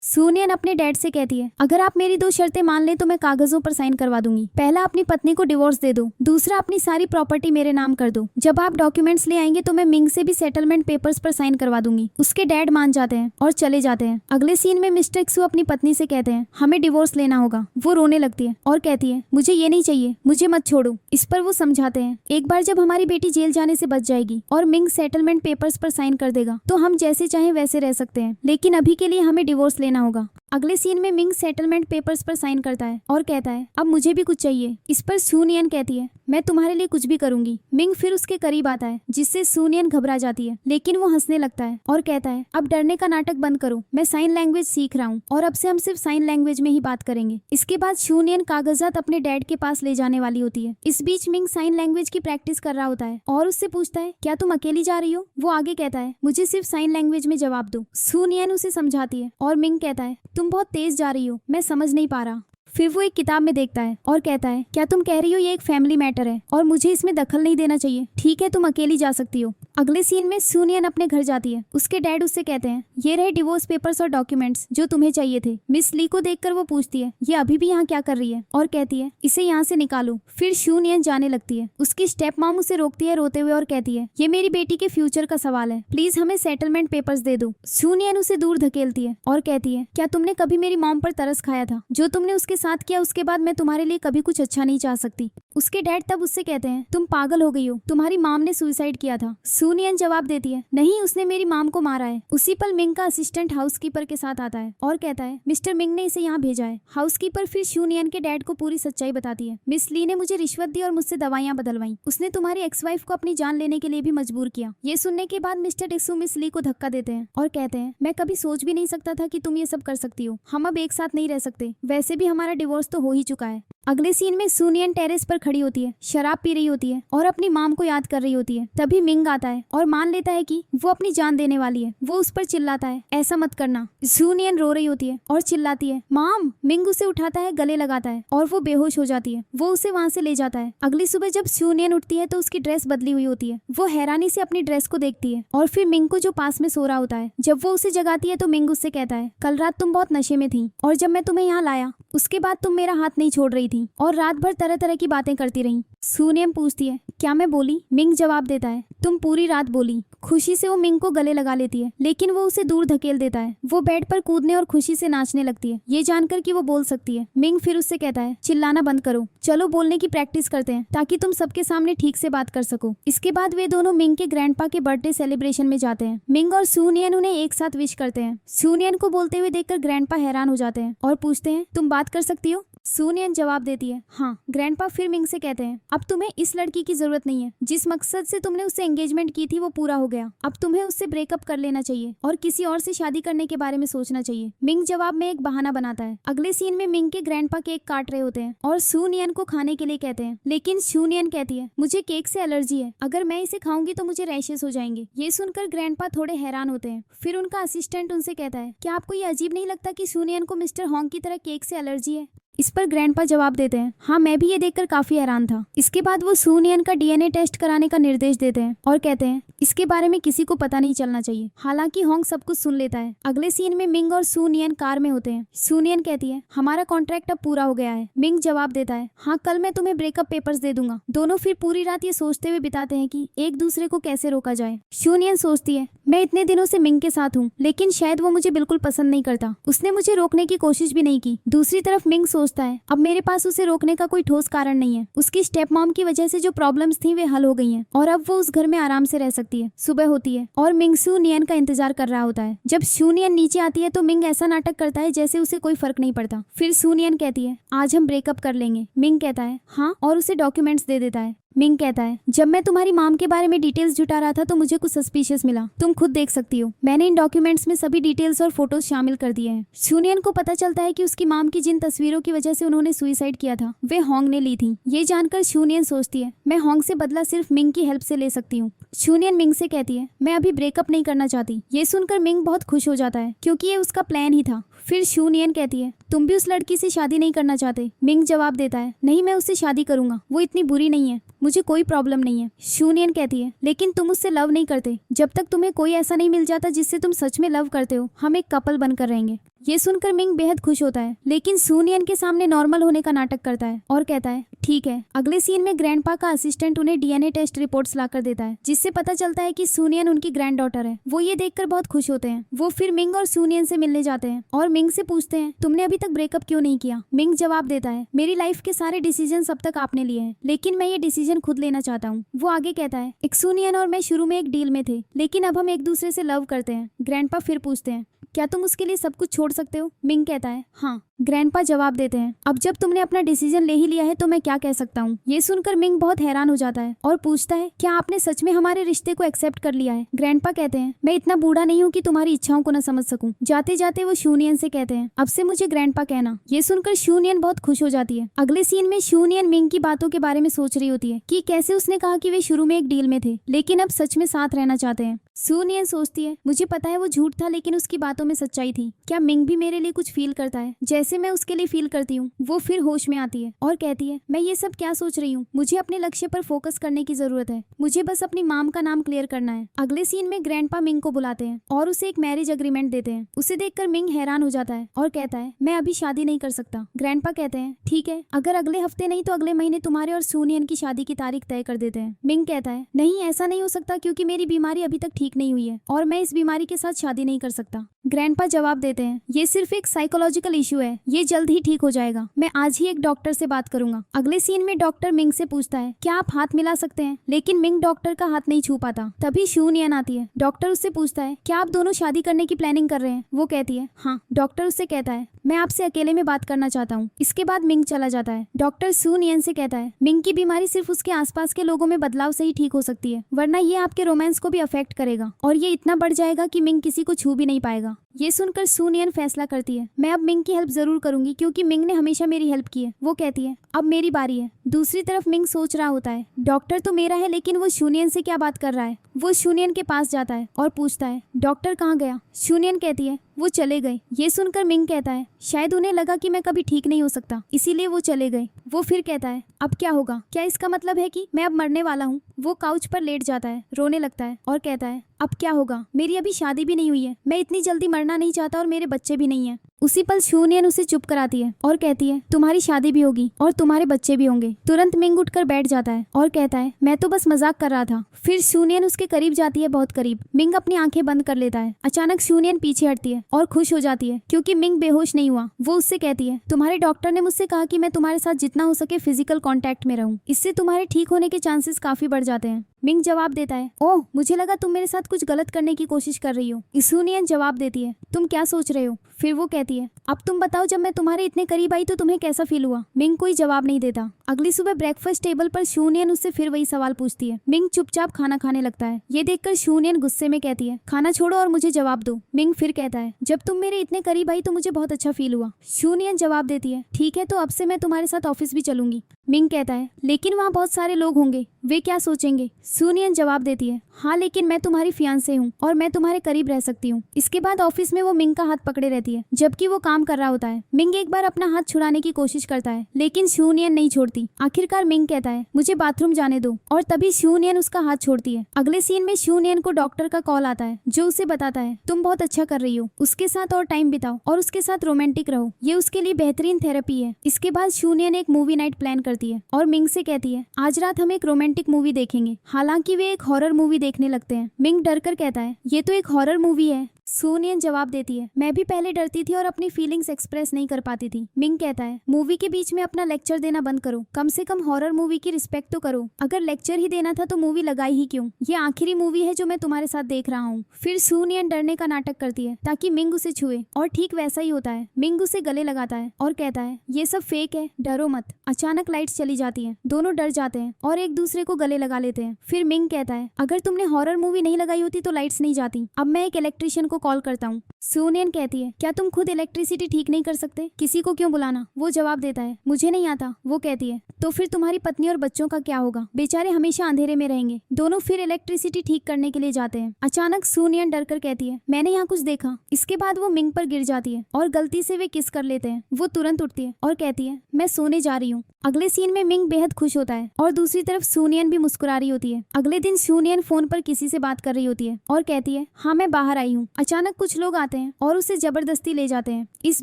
शूनियन अपने डैड से कहती है, अगर आप मेरी 2 शर्तें मान ले तो मैं कागजों पर साइन करवा दूंगी। पहला, अपनी पत्नी को डिवोर्स दे दो। दूसरा, अपनी सारी प्रॉपर्टी मेरे नाम कर दो। जब आप डॉक्यूमेंट्स ले आएंगे तो मैं मिंग से भी सेटलमेंट पेपर्स पर साइन करवा दूंगी। उसके डैड मान जाते हैं और चले जाते हैं। अगले सीन में मिस्टर एक्सू अपनी पत्नी से कहते हैं, हमें डिवोर्स लेना होगा। वो रोने लगती है और कहती है, मुझे ये नहीं चाहिए, मुझे मत छोड़ो। इस पर वो समझाते हैं, एक बार जब हमारी बेटी जेल जाने से बच जाएगी और मिंग सेटलमेंट पेपर्स पर साइन कर देगा तो हम जैसे चाहे वैसे रह सकते हैं, लेकिन अभी के लिए हमें डिवोर्स लेना होगा। अगले सीन में मिंग सेटलमेंट पेपर्स पर साइन करता है और कहता है, अब मुझे भी कुछ चाहिए। इस पर शूनियन कहती है, मैं तुम्हारे लिए कुछ भी करूंगी। मिंग फिर उसके करीब आता है जिससे शूनियन घबरा जाती है, लेकिन वो हंसने लगता है और कहता है, अब डरने का नाटक बंद करो, मैं साइन लैंग्वेज सीख रहा हूँ और अब से हम सिर्फ साइन लैंग्वेज में ही बात करेंगे। इसके बाद शूनियन कागजात अपने डैड के पास ले जाने वाली होती है। इस बीच मिंग साइन लैंग्वेज की प्रैक्टिस कर रहा होता है और उससे पूछता है, क्या तुम अकेली जा रही हो। वो आगे कहता है, मुझे सिर्फ साइन लैंग्वेज में जवाब दो। शूनियन उसे समझाती है और मिंग कहता है, तुम बहुत तेज जा रही हो, मैं समझ नहीं पा रहा। फिर वो एक किताब में देखता है और कहता है, क्या तुम कह रही हो ये एक फैमिली मैटर है और मुझे इसमें दखल नहीं देना चाहिए। ठीक है, तुम अकेली जा सकती हो। अगले सीन में शूनियन अपने घर जाती है। उसके डैड उससे कहते हैं, ये रहे डिवोर्स पेपर्स और डॉक्यूमेंट्स जो तुम्हें चाहिए थे। मिस ली को देखकर वो पूछती है, ये अभी भी यहाँ क्या कर रही है, और कहती है, इसे यहाँ से निकालो। फिर शूनियन जाने लगती है। उसकी स्टेप मॉम उसे रोकती है रोते हुए और कहती है, ये मेरी बेटी के फ्यूचर का सवाल है, प्लीज हमें सेटलमेंट पेपर्स दे दो। शूनियन उसे दूर धकेलती है और कहती है, क्या तुमने कभी मेरी मॉम पर तरस खाया था। जो तुमने उसके साथ किया उसके बाद मैं तुम्हारे लिए कभी कुछ अच्छा नहीं चाह सकती। उसके डैड तब उससे कहते हैं, तुम पागल हो गई हो, तुम्हारी मॉम ने सुसाइड किया था। शूनियन जवाब देती है, नहीं, उसने मेरी मॉम को मारा है। उसी पल मिंग का असिस्टेंट हाउसकीपर के साथ आता है और कहता है, मिस्टर मिंग ने इसे यहाँ भेजा है। हाउसकीपर फिर शूनियन के डैड को पूरी सच्चाई बताती है। मिस ली ने मुझे रिश्वत दी और मुझसे दवाइयाँ बदलवाई। उसने तुम्हारी एक्स वाइफ को अपनी जान लेने के लिए भी मजबूर किया। ये सुनने के बाद मिस्टर टेक्सू मिस ली को धक्का देते हैं और कहते हैं, मैं कभी सोच भी नहीं सकता था कि तुम ये सब कर सकती हो। हम अब एक साथ नहीं रह सकते, वैसे भी हमारा डिवोर्स तो हो ही चुका है। अगले सीन में शूनियन टेरेस पर खड़ी होती है, शराब पी रही होती है और अपनी मॉम को याद कर रही होती है। तभी मिंग आता है और मान लेता है कि वो अपनी जान देने वाली है। वो उस पर चिल्लाता है, ऐसा मत करना। शूनियन रो रही होती है और चिल्लाती है, मॉम। मिंग उसे उठाता है, गले लगाता है और वो बेहोश हो जाती है। वो उसे वहाँ से ले जाता है। अगली सुबह जब शूनियन उठती है तो उसकी ड्रेस बदली हुई होती है। वो हैरानी से अपनी ड्रेस को देखती है और फिर मिंग को जो पास में सो रहा होता है। जब वो उसे जगाती है तो मिंग उससे कहता है, कल रात तुम बहुत नशे में थी और जब मैं तुम्हें यहाँ लाया उसके बाद तुम मेरा हाथ नहीं छोड़ रही थी। थी और रात भर तरह तरह की बातें करती रहीं। सूनियन पूछती है, क्या मैं बोली? मिंग जवाब देता है, तुम पूरी रात बोली। खुशी से वो मिंग को गले लगा लेती है, लेकिन वो उसे दूर धकेल देता है। वो बेड पर कूदने और खुशी से नाचने लगती है, ये जानकर कि वो बोल सकती है। मिंग फिर उससे कहता है, चिल्लाना बंद करो, चलो बोलने की प्रैक्टिस करते हैं ताकि तुम सबके सामने ठीक से बात कर सको। इसके बाद वे दोनों मिंग के ग्रैंडपा के बर्थडे सेलिब्रेशन में जाते हैं। मिंग और सूनियन उन्हें एक साथ विश करते हैं। सूनियन को बोलते हुए देखकर ग्रैंडपा हैरान हो जाते हैं और पूछते हैं, तुम बात कर सकती हो? सूनियन जवाब देती है, हाँ। ग्रैंडपा फिर मिंग से कहते हैं, अब तुम्हें इस लड़की की जरूरत नहीं है। जिस मकसद से तुमने उससे एंगेजमेंट की थी वो पूरा हो गया। अब तुम्हें उससे ब्रेकअप कर लेना चाहिए और किसी और से शादी करने के बारे में सोचना चाहिए। मिंग जवाब में एक बहाना बनाता है। अगले सीन में मिंग के ग्रैंडपा केक काट रहे होते हैं और सूनियन को खाने के लिए कहते हैं, लेकिन सूनियन कहती है, मुझे केक से एलर्जी है, अगर मैं इसे खाऊंगी तो मुझे रैशेस हो जाएंगे। ये सुनकर ग्रैंडपा थोड़े हैरान होते हैं। फिर उनका असिस्टेंट उनसे कहता है, क्या आपको ये अजीब नहीं लगता कि सूनियन को मिस्टर होंग की तरह केक से एलर्जी है? इस पर ग्रैंडपा जवाब देते हैं, हाँ मैं भी ये देखकर काफी हैरान था। इसके बाद वो सूनियन का डीएनए टेस्ट कराने का निर्देश देते हैं और कहते हैं, इसके बारे में किसी को पता नहीं चलना चाहिए। हालांकि होंग सब कुछ सुन लेता है। अगले सीन में मिंग और सूनियन कार में होते हैं। सूनियन कहती है, हमारा कॉन्ट्रैक्ट अब पूरा हो गया है। मिंग जवाब देता है, हाँ कल मैं तुम्हें ब्रेकअप पेपर्स दे दूंगा। दोनों फिर पूरी रात ये सोचते हुए बिताते हैं कि एक दूसरे को कैसे रोका जाए। सूनियन सोचती है, मैं इतने दिनों से मिंग के साथ हूँ, लेकिन शायद वो मुझे बिल्कुल पसंद नहीं करता। उसने मुझे रोकने की कोशिश भी नहीं की। दूसरी तरफ मिंग सोचता है, अब मेरे पास उसे रोकने का कोई ठोस कारण नहीं है। उसकी स्टेप मॉम की वजह से जो प्रॉब्लम्स थी वे हल हो गई हैं और अब वो उस घर में आराम से रह सकती है। सुबह होती है और मिंग सूनियन का इंतजार कर रहा होता है। जब सूनियन नीचे आती है तो मिंग ऐसा नाटक करता है जैसे उसे कोई फर्क नहीं पड़ता। फिर सूनियन कहती है, आज हम ब्रेकअप कर लेंगे। मिंग कहता है, हाँ, और उसे डॉक्यूमेंट्स दे देता है। मिंग कहता है, जब मैं तुम्हारी माम के बारे में डिटेल्स जुटा रहा था तो मुझे कुछ सस्पिशियस मिला। तुम खुद देख सकती हो, मैंने इन डॉक्यूमेंट्स में सभी डिटेल्स और फोटोज शामिल कर दिए हैं। सूनियन को पता चलता है कि उसकी माम की जिन तस्वीरों की वजह से उन्होंने सुसाइड किया था वे होंग ने ली थी। ये जानकर सूनियन सोचती है, मैं होंग से बदला सिर्फ मिंग की हेल्प से ले सकती हूँ। सूनियन मिंग से कहती है, मैं अभी ब्रेकअप नहीं करना चाहती। ये सुनकर मिंग बहुत खुश हो जाता है क्योंकि ये उसका प्लान ही था। फिर सूनियन कहती है, तुम भी उस लड़की से शादी नहीं करना चाहते? मिंग जवाब देता है, नहीं, मैं उससे शादी करूंगा, वो इतनी बुरी नहीं है, मुझे कोई प्रॉब्लम नहीं है। सूनियन कहती है, लेकिन तुम उससे लव नहीं करते। जब तक तुम्हें कोई ऐसा नहीं मिल जाता जिससे तुम सच में लव करते हो, हम एक कपल बनकर रहेंगे। ये सुनकर मिंग बेहद खुश होता है, लेकिन सूनियन के सामने नॉर्मल होने का नाटक करता है और कहता है, ठीक है। अगले सीन में ग्रैंडपा का असिस्टेंट उन्हें डीएनए टेस्ट रिपोर्ट्स लाकर देता है, जिससे पता चलता है कि सूनियन उनकी ग्रैंड डॉटर है। वो ये देखकर बहुत खुश होते हैं। वो फिर मिंग और सूनियन से मिलने जाते हैं और मिंग से पूछते हैं, तुमने अभी तक ब्रेकअप क्यों नहीं किया? मिंग जवाब देता है, मेरी लाइफ के सारे डिसीजन अब तक आपने लिए हैं, लेकिन मैं ये डिसीजन खुद लेना चाहता हूँ। वो आगे कहता है, एक सूनियन और मैं शुरू में एक डील में थे, लेकिन अब हम एक दूसरे से लव करते हैं। ग्रैंडपा फिर पूछते हैं, क्या तुम उसके लिए सब कुछ छोड़ सकते हो? मिंग कहता है, हाँ। ग्रैंडपा जवाब देते हैं, अब जब तुमने अपना डिसीजन ले ही लिया है तो मैं क्या कह सकता हूँ। ये सुनकर मिंग बहुत हैरान हो जाता है और पूछता है, क्या आपने सच में हमारे रिश्ते को एक्सेप्ट कर लिया है? ग्रैंडपा कहते हैं, मैं इतना बूढ़ा नहीं हूँ कि तुम्हारी इच्छाओं को न समझ सकूं। जाते जाते वो सूनियन से कहते हैं, अब से मुझे ग्रैंडपा कहना। ये सुनकर सूनियन बहुत खुश हो जाती है। अगले सीन में सूनियन मिंग की बातों के बारे में सोच रही होती है कि कैसे उसने कहा कि वे शुरू में एक डील में थे, लेकिन अब सच में साथ रहना चाहते हैं। सूनियन सोचती है, मुझे पता है वो झूठ था, लेकिन उसकी बातों में सच्चाई थी। क्या मिंग भी मेरे लिए कुछ फील करता है जैसे मैं उसके लिए फील करती हूँ? वो फिर होश में आती है और कहती है, मैं ये सब क्या सोच रही हूँ? मुझे अपने लक्ष्य पर फोकस करने की जरूरत है। मुझे बस अपनी माम का नाम क्लियर करना है। अगले सीन में ग्रैंडपा मिंग को बुलाते हैं और उसे एक मैरिज एग्रीमेंट देते हैं। उसे देखकर मिंग हैरान हो जाता है और कहता है, मैं अभी शादी नहीं कर सकता। ग्रैंडपा कहते हैं, ठीक है, अगर अगले हफ्ते नहीं तो अगले महीने तुम्हारे और सूनियन की शादी की तारीख तय कर देते हैं। मिंग कहता है, नहीं, ऐसा नहीं हो सकता क्योंकि मेरी बीमारी अभी तक ठीक नहीं हुई है और मैं इस बीमारी के साथ शादी नहीं कर सकता। ग्रैंडपा जवाब देते हैं, ये सिर्फ एक साइकोलॉजिकल इशू है, ये जल्द ही ठीक हो जाएगा। मैं आज ही एक डॉक्टर से बात करूंगा। अगले सीन में डॉक्टर मिंग से पूछता है, क्या आप हाथ मिला सकते हैं? लेकिन मिंग डॉक्टर का हाथ नहीं छू पाता। तभी सूनियन आती है। डॉक्टर उससे पूछता है, क्या आप दोनों शादी करने की प्लानिंग कर रहे हैं? वो कहती है, हाँ। डॉक्टर उससे कहता है, मैं आपसे अकेले में बात करना चाहता हूँ। इसके बाद मिंग चला जाता है। डॉक्टर सूनियन से कहता है, मिंग की बीमारी सिर्फ उसके आसपास के लोगों में बदलाव से ही ठीक हो सकती है, वरना ये आपके रोमांस को भी अफेक्ट करेगा और ये इतना बढ़ जाएगा कि मिंग किसी को छू भी नहीं पाएगा। ये सुनकर सूनियन फैसला करती है, मैं अब मिंग की हेल्प जरूर करूंगी क्योंकि मिंग ने हमेशा मेरी हेल्प की है। वो कहती है, अब मेरी बारी है। दूसरी तरफ मिंग सोच रहा होता है, डॉक्टर तो मेरा है, लेकिन वो सूनियन से क्या बात कर रहा है। वो सूनियन के पास जाता है और पूछता है, डॉक्टर कहाँ गया? सूनियन कहती है, वो चले गए। ये सुनकर मिंग कहता है, शायद उन्हें लगा कि मैं कभी ठीक नहीं हो सकता, इसीलिए वो चले गए। वो फिर कहता है, अब क्या होगा? क्या इसका मतलब है कि मैं अब मरने वाला हूँ? वो काउच पर लेट जाता है, रोने लगता है और कहता है, अब क्या होगा? मेरी अभी शादी भी नहीं हुई है, मैं इतनी जल्दी मरना नहीं चाहता और मेरे बच्चे भी नहीं है। उसी पल शूनियन उसे चुप कराती है और कहती है तुम्हारी शादी भी होगी और तुम्हारे बच्चे भी होंगे। तुरंत मिंग उठकर बैठ जाता है और कहता है मैं तो बस मजाक कर रहा था। फिर शूनियन उसके करीब जाती है, बहुत करीब। मिंग अपनी आंखें बंद कर लेता है। अचानक शूनियन पीछे हटती है और खुश हो जाती है क्योंकि मिंग बेहोश नहीं हुआ। वो उससे कहती है तुम्हारे डॉक्टर ने मुझसे कहा कि मैं तुम्हारे साथ जितना हो सके फिजिकल कांटेक्ट में रहूं, इससे तुम्हारे ठीक होने के चांसेस काफी बढ़ जाते हैं। मिंग जवाब देता है ओह मुझे लगा तुम मेरे साथ कुछ गलत करने की कोशिश कर रही हो। शूनियन जवाब देती है तुम क्या सोच रहे हो। फिर वो कहती है अब तुम बताओ जब मैं तुम्हारे इतने करीब आई तो तुम्हें कैसा फील हुआ। मिंग कोई जवाब नहीं देता। अगली सुबह ब्रेकफास्ट टेबल पर शूनियन उससे फिर वही सवाल पूछती है। मिंग चुपचाप खाना खाने लगता है। ये देखकर शूनियन गुस्से में कहती है खाना छोड़ो और मुझे जवाब दो। मिंग फिर कहता है जब तुम मेरे इतने करीब आई तो मुझे बहुत अच्छा फील हुआ। शूनियन जवाब देती है ठीक है तो अब से मैं तुम्हारे साथ ऑफिस भी चलूंगी। मिंग कहता है लेकिन वहाँ बहुत सारे लोग होंगे, वे क्या सोचेंगे। शूनियन जवाब देती है हाँ लेकिन मैं तुम्हारी फियांसे हूँ और मैं तुम्हारे करीब रह सकती हूँ। इसके बाद ऑफिस में वो मिंग का हाथ पकड़े रहती है जबकि वो काम कर रहा होता है। मिंग एक बार अपना हाथ छुड़ाने की कोशिश करता है लेकिन शूनियन नहीं छोड़ती। आखिरकार मिंग कहता है मुझे बाथरूम जाने दो और तभी शूनियन उसका हाथ छोड़ती है। अगले सीन में शूनियन को डॉक्टर का कॉल आता है जो उसे बताता है तुम बहुत अच्छा कर रही हो, उसके साथ और टाइम बिताओ और उसके साथ रोमांटिक रहो, ये उसके लिए बेहतरीन थेरेपी है। इसके बाद शूनियन एक मूवी नाइट प्लान करती है और मिंग से कहती है आज रात हम एक रोमांटिक मूवी देखेंगे। हालांकि वे एक हॉरर मूवी देखने लगते हैं। मिंग डर कर कहता है ये तो एक हॉरर मूवी है। शूनियन जवाब देती है मैं भी पहले डरती थी और अपनी फीलिंग्स एक्सप्रेस नहीं कर पाती थी। मिंग कहता है मूवी के बीच में अपना लेक्चर देना बंद करो, कम से कम हॉरर मूवी की रिस्पेक्ट तो करो। अगर लेक्चर ही देना था तो मूवी लगाई ही क्यों, ये आखिरी मूवी है जो मैं तुम्हारे साथ देख रहा हूँ। फिर शूनियन डरने का नाटक करती है ताकि मिंग उसे छुए और ठीक वैसा ही होता है। मिंग उसे गले लगाता है और कहता है ये सब फेक है, डरो मत। अचानक लाइट्स चली जाती है, दोनों डर जाते हैं और एक दूसरे को गले लगा लेते हैं। फिर मिंग कहता है अगर तुमने हॉरर मूवी नहीं लगाई होती तो लाइट्स नहीं जाती, अब मैं एक इलेक्ट्रिशियन को कॉल करता हूँ। शूनियन कहती है क्या तुम खुद इलेक्ट्रिसिटी ठीक नहीं कर सकते, किसी को क्यों बुलाना। वो जवाब देता है मुझे नहीं आता। वो कहती है तो फिर तुम्हारी पत्नी और बच्चों का क्या होगा, बेचारे हमेशा अंधेरे में रहेंगे। दोनों फिर इलेक्ट्रिसिटी ठीक करने के लिए जाते हैं। अचानक शूनियन डर कर कहती है मैंने यहाँ कुछ देखा। इसके बाद वो मिंग पर गिर जाती है और गलती से वे किस कर लेते हैं। वो तुरंत उठती है और कहती है मैं सोने जा रही हूँ। अगले सीन में मिंग बेहद खुश होता है और दूसरी तरफ शूनियन भी मुस्कुरा रही होती है। अगले दिन शूनियन फोन पर किसी से बात कर रही होती है और कहती है हाँ मैं बाहर आई हूँ। अचानक कुछ लोग आते हैं और उसे जबरदस्ती ले जाते हैं। इस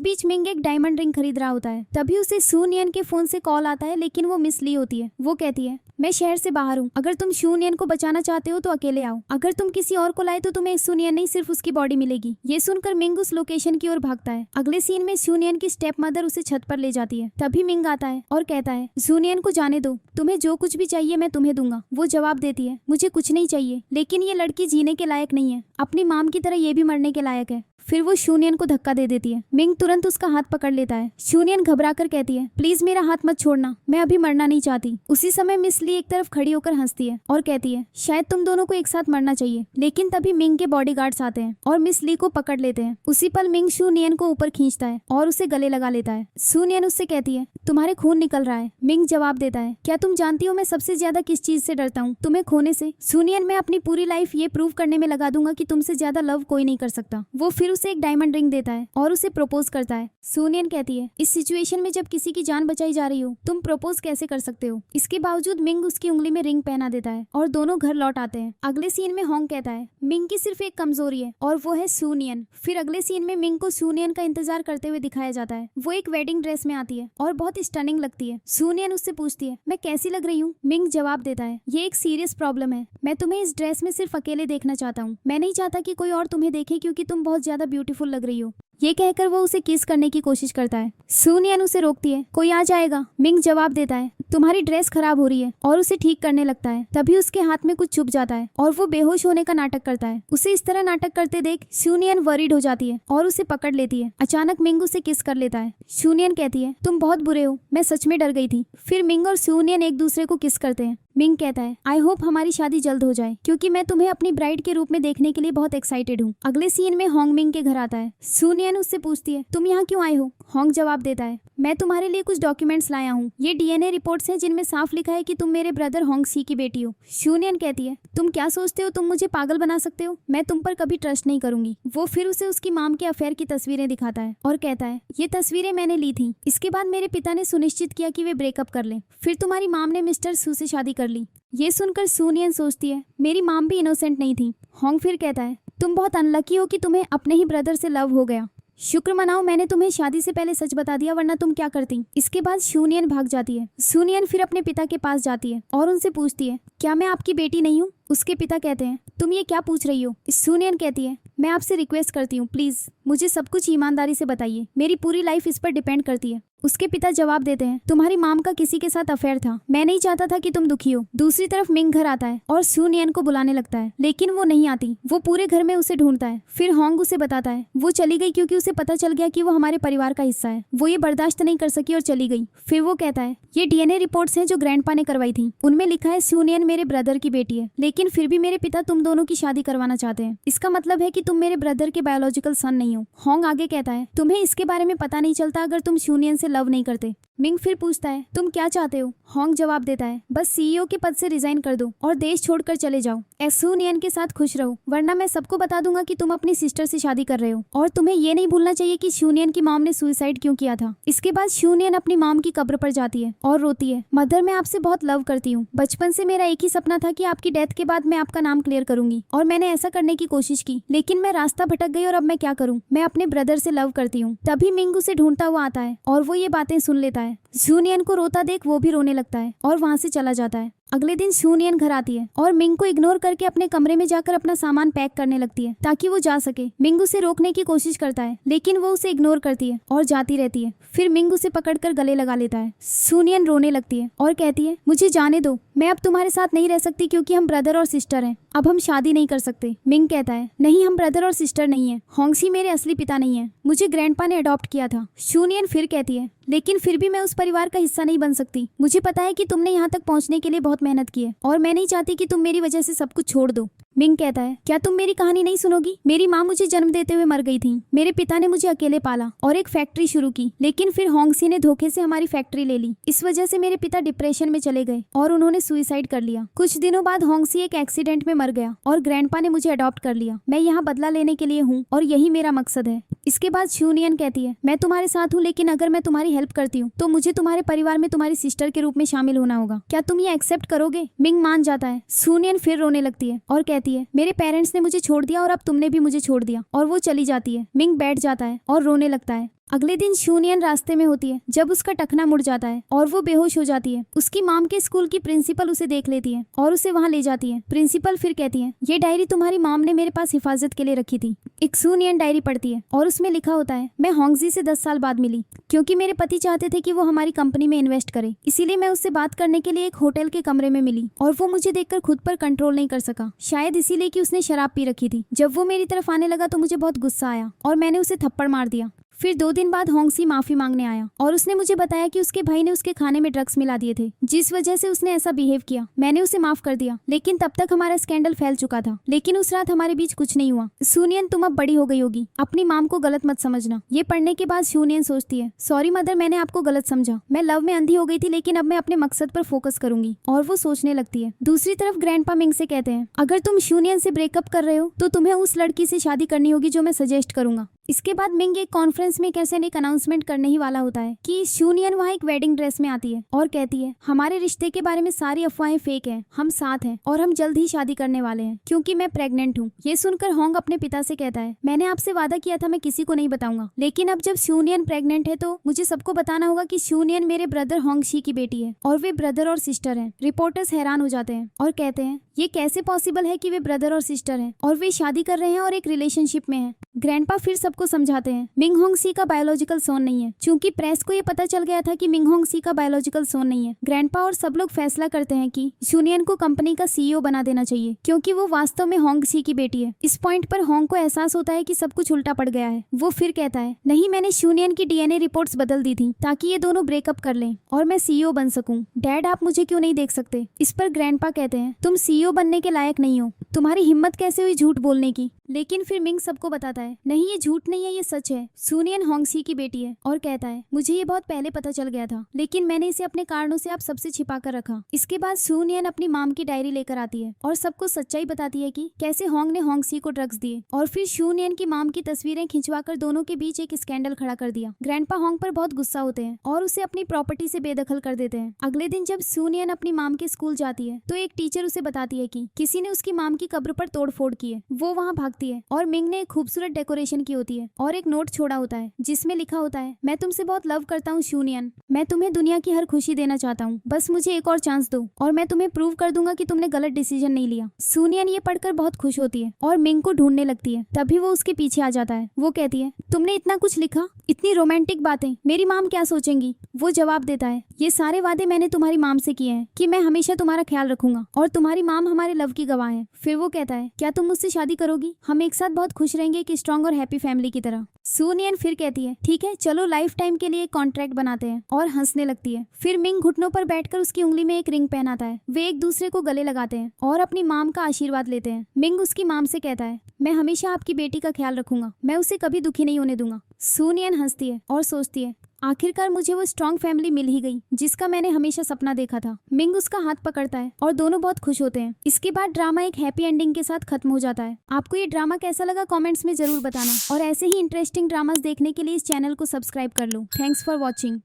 बीच मिंग एक डायमंड रिंग खरीद रहा होता है, तभी उसे शूनियन के फोन से कॉल आता है लेकिन वो मिस ली होती है। वो कहती है मैं शहर से बाहर हूँ, अगर तुम शूनियन को बचाना चाहते हो तो अकेले आओ, अगर तुम किसी और को लाए तो तुम्हें शूनियन नहीं सिर्फ उसकी बॉडी मिलेगी। ये सुनकर मिंग उस लोकेशन की ओर भागता है। अगले सीन में शूनियन की स्टेप मदर उसे छत पर ले जाती है, तभी मिंग आता है और कहता है शूनियन को जाने दो, तुम्हें जो कुछ भी चाहिए मैं तुम्हें दूंगा। वो जवाब देती है मुझे कुछ नहीं चाहिए, लेकिन ये लड़की जीने के लायक नहीं है, अपनी माम की तरह ये भी मरने के लायक है। फिर वो शूनियन को धक्का दे देती है। मिंग तुरंत उसका हाथ पकड़ लेता है। शूनियन घबराकर कहती है प्लीज मेरा हाथ मत छोड़ना, मैं अभी मरना नहीं चाहती। उसी समय मिस ली एक तरफ खड़ी होकर हंसती है और कहती है शायद तुम दोनों को एक साथ मरना चाहिए। लेकिन तभी मिंग के बॉडीगार्ड्स आते हैं और मिस ली को पकड़ लेते हैं। उसी पल मिंग शूनियन को ऊपर खींचता है और उसे गले लगा लेता है। शूनियन उससे कहती है तुम्हारे खून निकल रहा है। मिंग जवाब देता है क्या तुम जानती हो मैं सबसे ज्यादा किस चीज से डरता हूँ, तुम्हें खोने से। शूनियन मैं अपनी पूरी लाइफ ये प्रूव करने में लगा दूंगा कि तुमसे ज्यादा लव कोई नहीं कर सकता। वो फिर उसे एक डायमंड रिंग देता है और उसे प्रपोज करता है। शूनियन कहती है इस सिचुएशन में जब किसी की जान बचाई जा रही हो तुम प्रपोज कैसे कर सकते हो। इसके बावजूद मिंग उसकी उंगली में रिंग पहना देता है और दोनों घर लौट आते हैं। अगले सीन में होंग कहता है मिंग की सिर्फ एक कमजोरी है और वो है शूनियन। फिर अगले सीन में मिंग को शूनियन का इंतजार करते हुए दिखाया जाता है। वो एक वेडिंग ड्रेस में आती है और बहुत स्टनिंग लगती है। शूनियन उससे पूछती है मैं कैसी लग रही हूँ। मिंग जवाब देता है ये एक सीरियस प्रॉब्लम है, मैं तुम्हें इस ड्रेस में सिर्फ अकेले देखना चाहता हूँ, मैं नहीं चाहता कि कोई और तुम्हें देखे क्योंकि तुम बहुत ज्यादा ब्यूटीफुल लग रही हो। ये कहकर वो उसे किस करने की कोशिश करता है। शूनियन उसे रोकती है कोई आ जाएगा। मिंग जवाब देता है तुम्हारी ड्रेस खराब हो रही है और उसे ठीक करने लगता है। तभी उसके हाथ में कुछ चुभ जाता है और वो बेहोश होने का नाटक करता है। उसे इस तरह नाटक करते देख शूनियन वरीड हो जाती है और उसे पकड़ लेती है। अचानक मिंग उसे किस कर लेता है। शूनियन कहती है तुम बहुत बुरे हो, मैं सच में डर गई थी। फिर मिंग और शूनियन एक दूसरे को किस करते हैं। मिंग कहता है आई होप हमारी शादी जल्द हो जाए क्योंकि मैं तुम्हें अपनी ब्राइड के रूप में देखने के लिए बहुत एक्साइटेड हूँ। अगले सीन में होंग मिंग के घर आता है। शूनियन उससे पूछती है तुम यहाँ क्यों आए हो। होंग जवाब देता है मैं तुम्हारे लिए कुछ डॉक्यूमेंट्स लाया हूँ, ये डीएनए रिपोर्ट्स हैं जिनमें साफ लिखा है कि तुम मेरे ब्रदर होंग सी की बेटी हो। शूनियन कहती है तुम क्या सोचते हो तुम मुझे पागल बना सकते हो, मैं तुम पर कभी ट्रस्ट नहीं करूंगी। वो फिर उसे उसकी माम के अफेयर की तस्वीरें दिखाता है और कहता है ये तस्वीरें मैंने ली थी, इसके बाद मेरे पिता ने सुनिश्चित किया कि वे ब्रेकअप कर लें, फिर तुम्हारी माम ने मिस्टर सू से शादी कर ली। ये सुनकर शूनियन सोचती है मेरी माम भी इनोसेंट नहीं थी। होंग फिर कहता है तुम बहुत अनलकी हो कि तुम्हें अपने ही ब्रदर से लव हो गया। शुक्र मनाओ मैंने तुम्हें शादी से पहले सच बता दिया, वरना तुम क्या करती। इसके बाद शूनियन भाग जाती है। शूनियन फिर अपने पिता के पास जाती है और उनसे पूछती है, क्या मैं आपकी बेटी नहीं हूँ? उसके पिता कहते हैं, तुम ये क्या पूछ रही हो? शूनियन कहती है, मैं आपसे रिक्वेस्ट करती हूँ, प्लीज मुझे सब कुछ ईमानदारी से बताइए, मेरी पूरी लाइफ इस पर डिपेंड करती है। उसके पिता जवाब देते हैं, तुम्हारी माम का किसी के साथ अफेयर था, मैं नहीं चाहता था कि तुम दुखी हो। दूसरी तरफ मिंग घर आता है और शूनियन को बुलाने लगता है, लेकिन वो नहीं आती। वो पूरे घर में उसे ढूंढता है। फिर होंग उसे बताता है वो चली गई क्योंकि उसे पता चल गया कि वो हमारे परिवार का हिस्सा है। वो ये बर्दाश्त नहीं कर सकी और चली गई। फिर वो कहता है, ये डीएनए रिपोर्ट्स हैं जो ग्रैंडपा ने करवाई थी, उनमें लिखा है शूनियन मेरे ब्रदर की बेटी है, लेकिन फिर भी मेरे पिता तुम दोनों की शादी करवाना चाहते हैं। इसका मतलब है कि तुम मेरे ब्रदर के बायोलॉजिकल सन नहीं हो। होंग आगे कहता है, तुम्हें इसके बारे में पता नहीं चलता अगर तुम शूनियन से लव नहीं करते। मिंग फिर पूछता है, तुम क्या चाहते हो? होंग जवाब देता है, बस सीईओ के पद से रिजाइन कर दो और देश छोड़कर चले जाओ। शूनियन के साथ खुश रहो, वरना मैं सबको बता दूंगा कि तुम अपनी सिस्टर से शादी कर रहे हो। और तुम्हें ये नहीं भूलना चाहिए कि शूनियन की मॉम ने सुसाइड क्यों किया था। इसके बाद शूनियन अपनी मॉम की कब्र पर जाती है और रोती है, मदर मैं आपसे बहुत लव करती हूँ। बचपन से मेरा एक ही सपना था कि आपकी डेथ के बाद मैं आपका नाम क्लियर करूंगी, और मैंने ऐसा करने की कोशिश की, लेकिन मैं रास्ता भटक गई और अब मैं क्या करूँ? मैं अपने ब्रदर से लव करती हूँ। तभी मिंग उसे ढूंढता हुआ आता है और वो ये बातें सुन लेता है। शूनियन को रोता देख वो भी रोने लगता है और वहाँ से चला जाता है। अगले दिन शूनियन घर आती है और मिंग को इग्नोर करके अपने कमरे में जाकर अपना सामान पैक करने लगती है ताकि वो जा सके। मिंग उसे रोकने की कोशिश करता है, लेकिन वो उसे इग्नोर करती है और जाती रहती है। फिर मिंग उसे पकड़कर गले लगा लेता है। शूनियन रोने लगती है और कहती है, मुझे जाने दो, मैं अब तुम्हारे साथ नहीं रह सकती क्योंकि हम ब्रदर और सिस्टर हैं। अब हम शादी नहीं कर सकते। मिंग कहता है, नहीं हम ब्रदर और सिस्टर नहीं है। होंगसी मेरे असली पिता नहीं है, मुझे ग्रैंडपा ने अडॉप्ट किया था। शूनियन फिर कहती है, लेकिन फिर भी मैं उस परिवार का हिस्सा नहीं बन सकती। मुझे पता है कि तुमने यहाँ तक पहुँचने के लिए बहुत मेहनत की है और मैं नहीं चाहती कि तुम मेरी वजह से सब कुछ छोड़ दो। मिंग कहता है, क्या तुम मेरी कहानी नहीं सुनोगी? मेरी माँ मुझे जन्म देते हुए मर गई थी। मेरे पिता ने मुझे अकेले पाला और एक फैक्ट्री शुरू की, लेकिन फिर होंगसी ने धोखे से हमारी फैक्ट्री ले ली। इस वजह से मेरे पिता डिप्रेशन में चले गए और उन्होंने सुसाइड कर लिया। कुछ दिनों बाद होंगसी एक एक्सीडेंट में मर गया और ग्रैंडपा ने मुझे अडॉप्ट कर लिया। मैं यहाँ बदला लेने के लिए हूँ और यही मेरा मकसद है। इसके बाद शूनियन कहती है, मैं तुम्हारे साथ हूँ, लेकिन अगर मैं तुम्हारी हेल्प करती हूँ तो मुझे तुम्हारे परिवार में तुम्हारी सिस्टर के रूप में शामिल होना होगा। क्या तुम ये एक्सेप्ट करोगे? मिंग मान जाता है। शूनियन फिर रोने लगती है और कहती है, मेरे पेरेंट्स ने मुझे छोड़ दिया और अब तुमने भी मुझे छोड़ दिया, और वो चली जाती है। मिंग बैठ जाता है और रोने लगता है। अगले दिन शूनियन रास्ते में होती है जब उसका टखना मुड़ जाता है और वो बेहोश हो जाती है। उसकी माम के स्कूल की प्रिंसिपल उसे देख लेती है और उसे वहाँ ले जाती है। प्रिंसिपल फिर कहती है, ये डायरी तुम्हारी माम ने मेरे पास हिफाजत के लिए रखी थी। एक शूनियन डायरी पढ़ती है और उसमें लिखा होता है, मैं होंगजी से 10 साल बाद मिली क्योंकि मेरे पति चाहते थे कि वो हमारी कंपनी में इन्वेस्ट करे, इसीलिए मैं उससे बात करने के लिए एक होटल के कमरे में मिली और वो मुझे देखकर खुद पर कंट्रोल नहीं कर सका, शायद इसीलिए कि उसने शराब पी रखी थी। जब वो मेरी तरफ आने लगा तो मुझे बहुत गुस्सा आया और मैंने उसे थप्पड़ मार दिया। फिर 2 दिन बाद होंगसी माफी मांगने आया और उसने मुझे बताया कि उसके भाई ने उसके खाने में ड्रग्स मिला दिए थे, जिस वजह से उसने ऐसा बिहेव किया। मैंने उसे माफ कर दिया, लेकिन तब तक हमारा स्कैंडल फैल चुका था। लेकिन उस रात हमारे बीच कुछ नहीं हुआ। शूनियन तुम अब बड़ी हो गई होगी, अपनी माम को गलत मत समझना। ये पढ़ने के बाद शूनियन सोचती है, सॉरी मदर, मैंने आपको गलत समझा। मैं लव में अंधी हो गई थी, लेकिन अब मैं अपने मकसद पर फोकस करूंगी। और वो सोचने लगती है। दूसरी तरफ ग्रैंडपा मिंग से कहते हैं, अगर तुम शूनियन से ब्रेकअप कर रहे हो तो तुम्हें उस लड़की से शादी करनी होगी जो मैं सजेस्ट करूंगा। इसके बाद मिंग एक कॉन्फ्रेंस में कैसे एक अनाउंसमेंट करने ही वाला होता है कि शूनियन वहाँ एक वेडिंग ड्रेस में आती है और कहती है, हमारे रिश्ते के बारे में सारी अफवाहें फेक हैं, हम साथ हैं और हम जल्द ही शादी करने वाले हैं क्योंकि मैं प्रेग्नेंट हूँ। ये सुनकर होंग अपने पिता से कहता है, मैंने आपसे वादा किया था मैं किसी को नहीं बताऊंगा, लेकिन अब जब शूनियन प्रेग्नेंट है तो मुझे सबको बताना होगा कि शूनियन मेरे ब्रदर होंगशी की बेटी है और वे ब्रदर और सिस्टर हैं। रिपोर्टर्स हैरान हो जाते हैं और कहते हैं, ये कैसे पॉसिबल है कि वे ब्रदर और सिस्टर हैं और वे शादी कर रहे हैं और एक रिलेशनशिप में हैं। ग्रैंडपा फिर सबको समझाते हैं, मिंग होंगसी का बायोलॉजिकल सोन नहीं है, क्योंकि प्रेस को ये पता चल गया था कि मिंग होंगसी का बायोलॉजिकल सोन नहीं है। ग्रैंडपा और सब लोग फैसला करते हैं कि शूनियन को कंपनी का सीईओ बना देना चाहिए क्योंकि वो वास्तव में होंगसी की बेटी है। इस पॉइंट पर होंग को एहसास होता है कि सब कुछ उल्टा पड़ गया है। वो फिर कहता है, नहीं, मैंने शूनियन की डीएनए रिपोर्ट्स बदल दी थी ताकि ये दोनों ब्रेकअप कर लें और मैं सीईओ बन सकूं। डैड, आप मुझे क्यों नहीं देख सकते? इस पर ग्रैंडपा कहते हैं, तुम सीईओ बनने के लायक नहीं हो, तुम्हारी हिम्मत कैसे हुई झूठ बोलने की? लेकिन फिर मिंग सबको बताता है, नहीं ये झूठ नहीं है, ये सच है। शूनियन होंगसी की बेटी है और कहता है, मुझे ये बहुत पहले पता चल गया था, लेकिन मैंने इसे अपने कारणों से आप सबसे छिपा कर रखा। इसके बाद शूनियन अपनी माम की डायरी लेकर आती है और सबको सच्चाई बताती है कि कैसे होंग ने होंगसी को ड्रग्स दिए और फिर शूनियन की माम की तस्वीरें खिंचवाकर दोनों के बीच एक स्कैंडल खड़ा कर दिया। ग्रैंडपा होंग पर बहुत गुस्सा होते हैं और उसे अपनी प्रॉपर्टी से बेदखल कर देते हैं। अगले दिन जब शूनियन अपनी माम के स्कूल जाती है तो एक टीचर उसे बताती है कि किसी ने उसकी माम की कब्र पर तोड़फोड़ की है। वो वहाँ भाग भागती है और मिंग ने एक खूबसूरत डेकोरेशन की होती है और एक नोट छोड़ा होता है जिसमें लिखा होता है, मैं तुमसे बहुत लव करता हूँ शूनियन, मैं तुम्हें दुनिया की हर खुशी देना चाहता हूँ, बस मुझे एक और चांस दो और मैं तुम्हें प्रूव कर दूंगा कि तुमने गलत डिसीजन नहीं लिया। सूनियन ये पढ़कर बहुत खुश होती है और मिंग को ढूंढने लगती है। तभी वो उसके पीछे आ जाता है। वो कहती है, तुमने इतना कुछ लिखा, इतनी रोमांटिक बातें, मेरी माम क्या सोचेंगी? वो जवाब देता है, ये सारे वादे मैंने तुम्हारी माम से किए हैं कि मैं हमेशा तुम्हारा ख्याल रखूंगा और तुम्हारी माम हमारे लव की गवाह है। फिर वो कहता है, क्या तुम मुझसे शादी करोगी? हम एक साथ बहुत खुश रहेंगे, एक स्ट्रॉन्ग और हैप्पी फैमिली की तरह। सूनियन फिर कहती है, ठीक है, चलो लाइफ टाइम के लिए एक कॉन्ट्रैक्ट बनाते हैं, और हंसने लगती है। फिर मिंग घुटनों पर बैठकर उसकी उंगली में एक रिंग पहनाता है। वे एक दूसरे को गले लगाते हैं और अपनी माम का आशीर्वाद लेते हैं। मिंग उसकी माम से कहता है, मैं हमेशा आपकी बेटी का ख्याल रखूंगा, मैं उसे कभी दुखी नहीं होने दूंगा। सूनियन हंसती है और सोचती है, आखिरकार मुझे वो स्ट्रॉन्ग फैमिली मिल ही गई जिसका मैंने हमेशा सपना देखा था। मिंग उसका हाथ पकड़ता है और दोनों बहुत खुश होते हैं। इसके बाद ड्रामा एक हैप्पी एंडिंग के साथ खत्म हो जाता है। आपको ये ड्रामा कैसा लगा कमेंट्स में जरूर बताना और ऐसे ही इंटरेस्टिंग ड्रामास देखने के लिए इस चैनल को सब्सक्राइब कर लो। Thanks for watching.